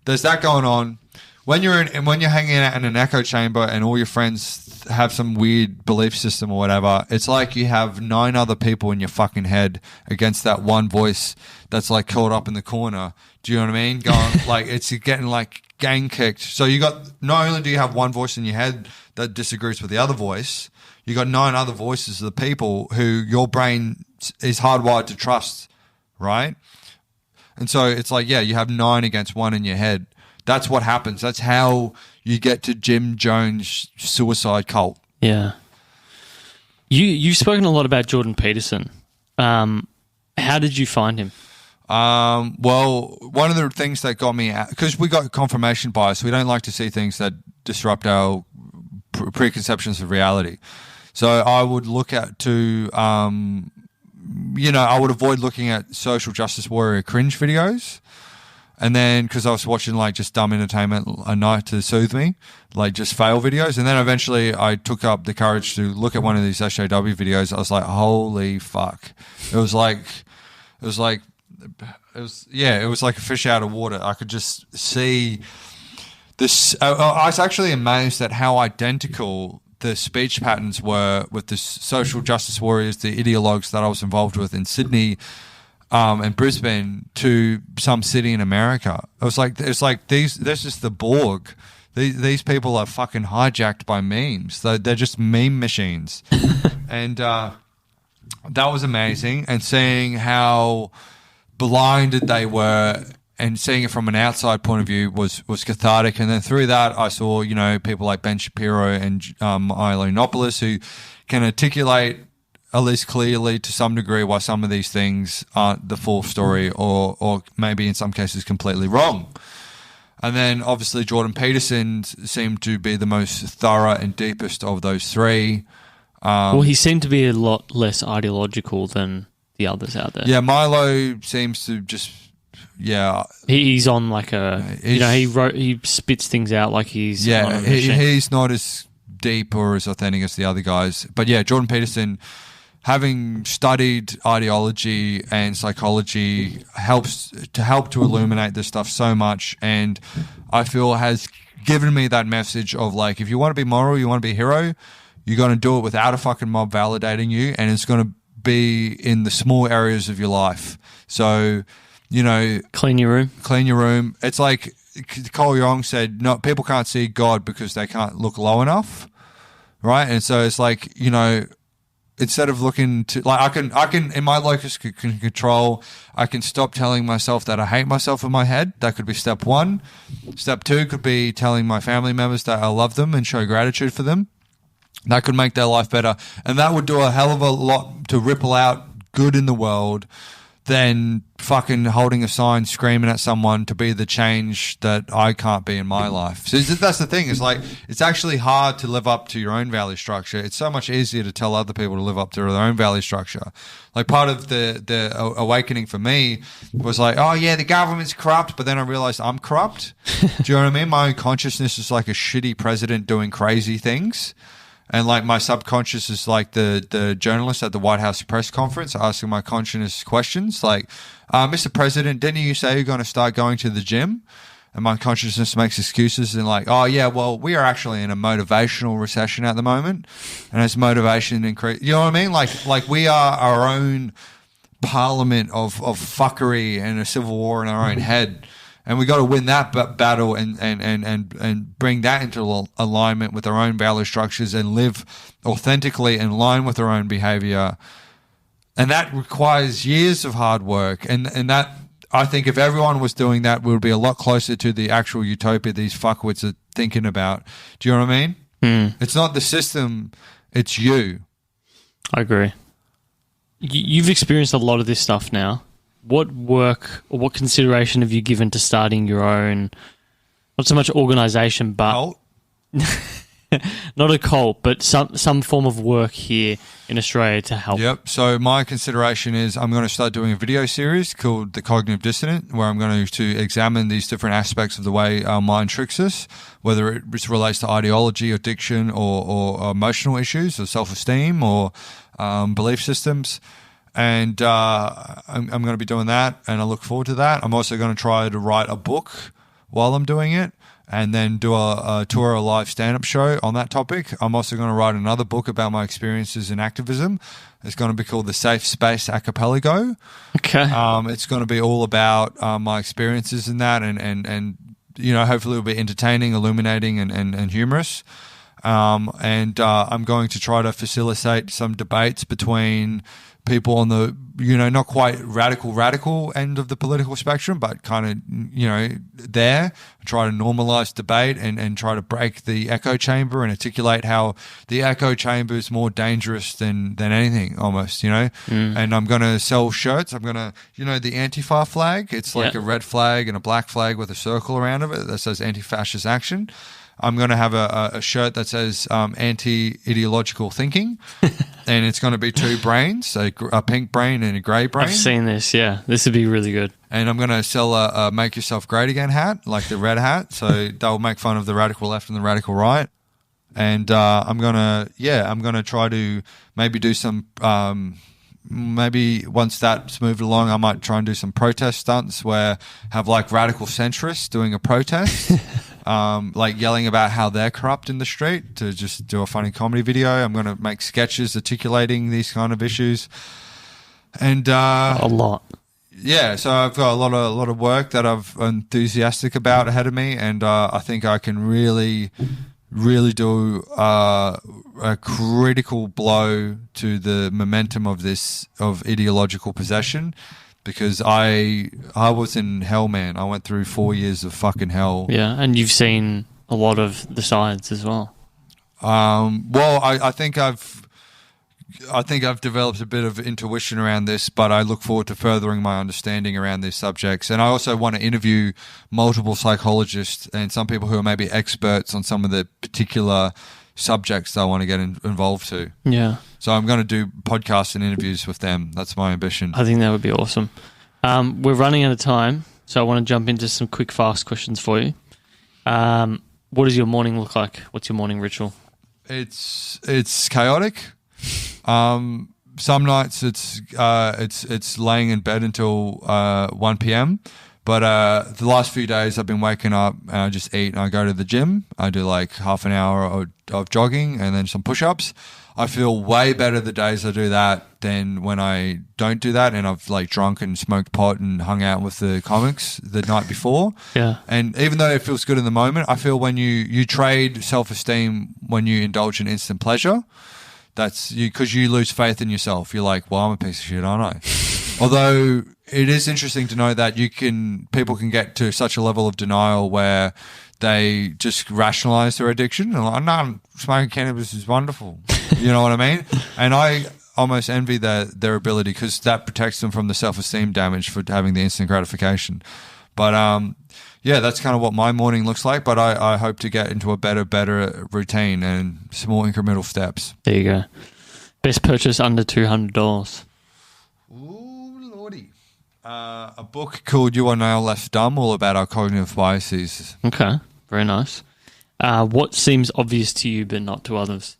Speaker 2: there's that going on. When you're hanging out in an echo chamber and all your friends have some weird belief system or whatever, it's like you have 9 other people in your fucking head against that one voice that's like curled up in the corner. Do you know what I mean? Going like it's getting like gang kicked. So you got, not only do you have one voice in your head that disagrees with the other voice, you got 9 other voices of the people who your brain is hardwired to trust, right? And so it's like, yeah, you have 9 against 1 in your head. That's what happens. That's how you get to Jim Jones' suicide cult.
Speaker 1: Yeah. You've spoken a lot about Jordan Peterson. How did you find him?
Speaker 2: Well, one of the things that got me out, because we got confirmation bias, we don't like to see things that disrupt our preconceptions of reality. So I would look at I would avoid looking at social justice warrior cringe videos. And then, because I was watching like just dumb entertainment a night to soothe me, like just fail videos. And then eventually I took up the courage to look at one of these SJW videos. I was like, holy fuck. It was like a fish out of water. I could just see this. I was actually amazed at how identical the speech patterns were with the social justice warriors, the ideologues that I was involved with in Sydney and Brisbane, to some city in America. It's like this is the Borg. These people are fucking hijacked by memes. They're just meme machines. And that was amazing. And seeing how blinded they were and seeing it from an outside point of view was cathartic. And then through that, I saw, people like Ben Shapiro and Milo Yiannopoulos, who can articulate at least clearly to some degree why some of these things aren't the full story, or maybe in some cases completely wrong. And then obviously Jordan Peterson seemed to be the most thorough and deepest of those three.
Speaker 1: Well, he seemed to be a lot less ideological than the others out there.
Speaker 2: Yeah, Milo seems to just,
Speaker 1: he's on like he spits things out like he's
Speaker 2: he's not as deep or as authentic as the other guys. But yeah, Jordan Peterson, having studied ideology and psychology, helps to illuminate this stuff so much, and I feel has given me that message of like, if you want to be moral, you want to be a hero, you're going to do it without a fucking mob validating you, and it's going to be in the small areas of your life. So,
Speaker 1: clean your room.
Speaker 2: It's like Cole Young said, no, people can't see God because they can't look low enough, right? And so it's like, instead of looking to, like, I can in my locus control, I can stop telling myself that I hate myself in my head. That could be step one. Step two could be telling my family members that I love them and show gratitude for them. That could make their life better. And that would do a hell of a lot to ripple out good in the world than fucking holding a sign screaming at someone to be the change that I can't be in my life. So that's the thing. It's like, it's actually hard to live up to your own value structure. It's so much easier to tell other people to live up to their own value structure. Like, part of the awakening for me was like, oh yeah, the government's corrupt, but then I realized I'm corrupt. Do you know what I mean? My own consciousness is like a shitty president doing crazy things. And like, my subconscious is like the journalist at the White House press conference asking my conscious questions like, Mr. President, didn't you say you're going to start going to the gym? And my consciousness makes excuses and like, oh yeah, well, we are actually in a motivational recession at the moment, and as motivation increase, you know what I mean? Like we are our own parliament of fuckery and a civil war in our own head. And we got to win that battle and bring that into alignment with our own value structures and live authentically in line with our own behavior. And that requires years of hard work. And that, I think if everyone was doing that, we would be a lot closer to the actual utopia these fuckwits are thinking about. Do you know what I mean? It's not the system, it's you.
Speaker 1: I agree. You've experienced a lot of this stuff now. What work or what consideration have you given to starting your own, not so much organisation, but
Speaker 2: cult?
Speaker 1: Not a cult, but some form of work here in Australia to help?
Speaker 2: Yep. So my consideration is I'm going to start doing a video series called The Cognitive Dissonant, where I'm going to examine these different aspects of the way our mind tricks us, whether it relates to ideology, addiction, or emotional issues, or self-esteem, or belief systems. And I'm going to be doing that, and I look forward to that. I'm also going to try to write a book while I'm doing it, and then do a tour, a live stand-up show on that topic. I'm also going to write another book about my experiences in activism. It's going to be called The Safe Space Archipelago.
Speaker 1: Okay.
Speaker 2: It's going to be all about my experiences in that, and hopefully it'll be entertaining, illuminating, and humorous. and I'm going to try to facilitate some debates between people on the, not quite radical end of the political spectrum, but kind of, there. Try to normalize debate and try to break the echo chamber and articulate how the echo chamber is more dangerous than anything, almost, And I'm going to sell shirts. I'm going to, the Antifa flag. It's like a red flag and a black flag with a circle around it that says anti-fascist action. I'm going to have a shirt that says anti-ideological thinking, and it's going to be two brains, a pink brain and a grey brain.
Speaker 1: I've seen this, yeah. This would be really good.
Speaker 2: And I'm going to sell a Make Yourself Great Again hat, like the red hat, so they'll make fun of the radical left and the radical right. And I'm going to try to maybe do some maybe once that's moved along, I might try and do some protest stunts where have like radical centrists doing a protest, like yelling about how they're corrupt in the street to just do a funny comedy video. I'm going to make sketches articulating these kind of issues. And
Speaker 1: a lot.
Speaker 2: Yeah, so I've got a lot of work that I'm enthusiastic about ahead of me, and I think I can really do a critical blow to the momentum of ideological possession, because I was in hell, man. I went through 4 years of fucking hell.
Speaker 1: Yeah, and you've seen a lot of the sides as well.
Speaker 2: Well, I think I've developed a bit of intuition around this, but I look forward to furthering my understanding around these subjects. And I also want to interview multiple psychologists and some people who are maybe experts on some of the particular subjects that I want to get involved to.
Speaker 1: Yeah.
Speaker 2: So I'm going to do podcasts and interviews with them. That's my ambition.
Speaker 1: I think that would be awesome. We're running out of time, so I want to jump into some quick, fast questions for you. What does your morning look like? What's your morning ritual?
Speaker 2: It's chaotic. Some nights it's laying in bed until 1 p.m. But the last few days I've been waking up and I just eat and I go to the gym. I do like half an hour of jogging and then some push-ups. I feel way better the days I do that than when I don't do that and I've like drunk and smoked pot and hung out with the comics the night before.
Speaker 1: Yeah.
Speaker 2: And even though it feels good in the moment, I feel when you trade self-esteem when you indulge in instant pleasure, that's you, because you lose faith in yourself. You're like, well, I'm a piece of shit, aren't I? Although it is interesting to know that people can get to such a level of denial where they just rationalize their addiction. And like, no, smoking cannabis is wonderful. You know what I mean? And I almost envy their ability, because that protects them from the self-esteem damage for having the instant gratification. But yeah, that's kind of what my morning looks like. But I hope to get into a better routine and small incremental steps.
Speaker 1: There you go. Best purchase under $200.
Speaker 2: Ooh, lordy. A book called You Are Now Less Dumb, all about our cognitive biases.
Speaker 1: Okay, very nice. What seems obvious to you but not to others?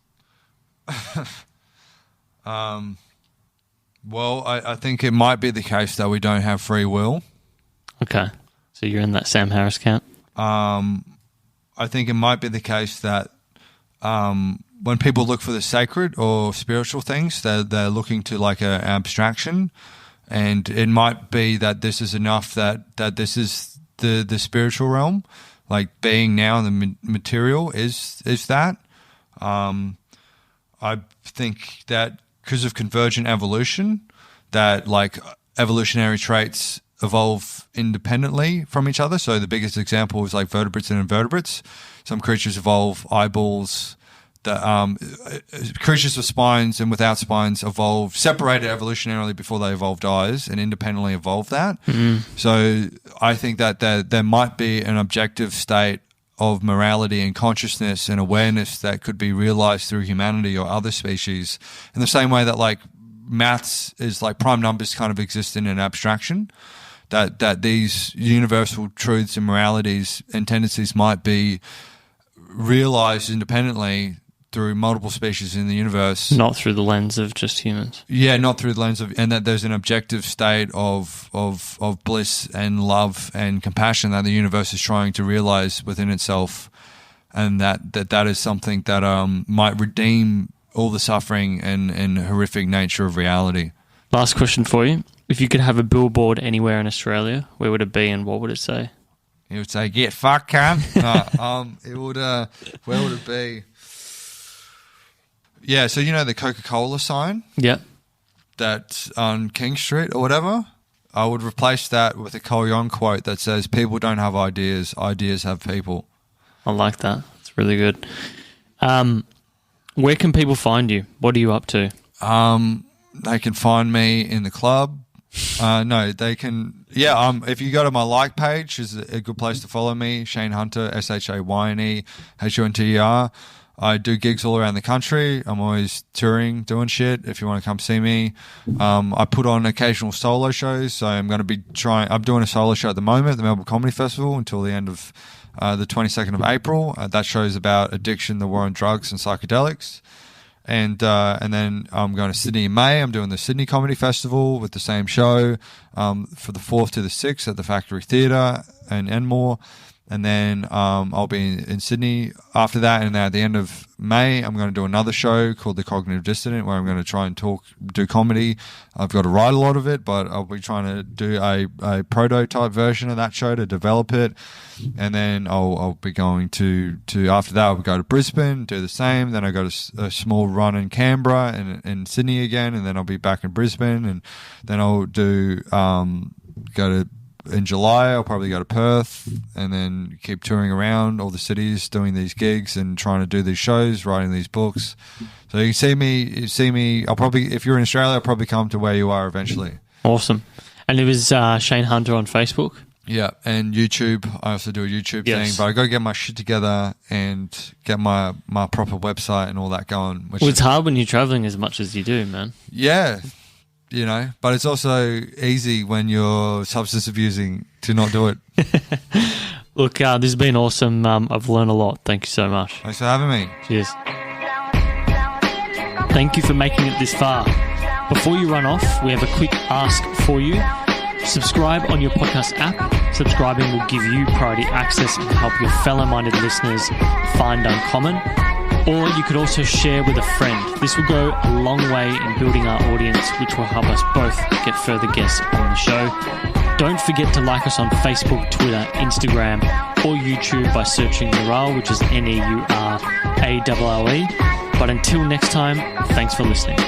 Speaker 2: Well, I think it might be the case that we don't have free will.
Speaker 1: Okay, so you're in that Sam Harris camp?
Speaker 2: I think it might be the case that when people look for the sacred or spiritual things, they're looking to like an abstraction. And it might be that this is enough, that this is the spiritual realm, like being now in the material is that. I think that because of convergent evolution, that like evolutionary traits evolve independently from each other. So the biggest example is like vertebrates and invertebrates. Some creatures evolve eyeballs. Creatures with spines and without spines separated evolutionarily before they evolved eyes, and independently evolved that. Mm-hmm. So I think that there might be an objective state of morality and consciousness and awareness that could be realized through humanity or other species, in the same way that like maths is like prime numbers kind of exist in an abstraction, that these universal truths and moralities and tendencies might be realized independently through multiple species in the universe.
Speaker 1: Not through the lens of just humans.
Speaker 2: Yeah, not through the lens of, and that there's an objective state of bliss and love and compassion that the universe is trying to realize within itself, and that is something that might redeem all the suffering and horrific nature of reality.
Speaker 1: Last question for you. If you could have a billboard anywhere in Australia, where would it be and what would it say?
Speaker 2: It would say, "Get fucked, cunt." It would. Where would it be? Yeah, so you know the Coca-Cola sign?
Speaker 1: Yeah.
Speaker 2: That's on King Street or whatever? I would replace that with a Cole Young quote that says, people don't have ideas, ideas have people.
Speaker 1: I like that. It's really good. Where can people find you? What are you up to?
Speaker 2: They can find me in the club. No, they can. Yeah, if you go to my like page, is a good place to follow me. Shayne Hunter, Shayne Hunter. I do gigs all around the country. I'm always touring, doing shit. If you want to come see me, I put on occasional solo shows. So I'm going to be I'm doing a solo show at the moment at the Melbourne Comedy Festival until the end of the 22nd of April. That show is about addiction, the war on drugs and psychedelics. And then I'm going to Sydney in May. I'm doing the Sydney Comedy Festival with the same show for the 4th to the 6th at the Factory Theatre and Enmore. And then I'll be in Sydney after that. And then at the end of May, I'm going to do another show called The Cognitive Dissident, where I'm going to try and do comedy. I've got to write a lot of it, but I'll be trying to do a prototype version of that show to develop it. And then I'll be going to after that, I'll go to Brisbane, do the same. Then I go to a small run in Canberra and in Sydney again. And then I'll be back in Brisbane. And then I'll in July, I'll probably go to Perth and then keep touring around all the cities, doing these gigs and trying to do these shows, writing these books. So you can see me. I'll probably, if you're in Australia, I'll probably come to where you are eventually.
Speaker 1: Awesome. And it was Shayne Hunter on Facebook?
Speaker 2: Yeah, and YouTube. I also do a YouTube thing, but I got to get my shit together and get my proper website and all that going.
Speaker 1: It's hard when you're traveling as much as you do, man.
Speaker 2: Yeah. You know, but it's also easy when you're substance abusing to not do it.
Speaker 1: Look, this has been awesome. I've learned a lot. Thank you so much.
Speaker 2: Thanks for having me.
Speaker 1: Cheers. Thank you for making it this far. Before you run off, we have a quick ask for you. Subscribe on your podcast app. Subscribing will give you priority access and help your fellow-minded listeners find Uncommon. Or you could also share with a friend. This will go a long way in building our audience, which will help us both get further guests on the show. Don't forget to like us on Facebook, Twitter, Instagram, or YouTube by searching Neurale, which is Neurale. But until next time, thanks for listening.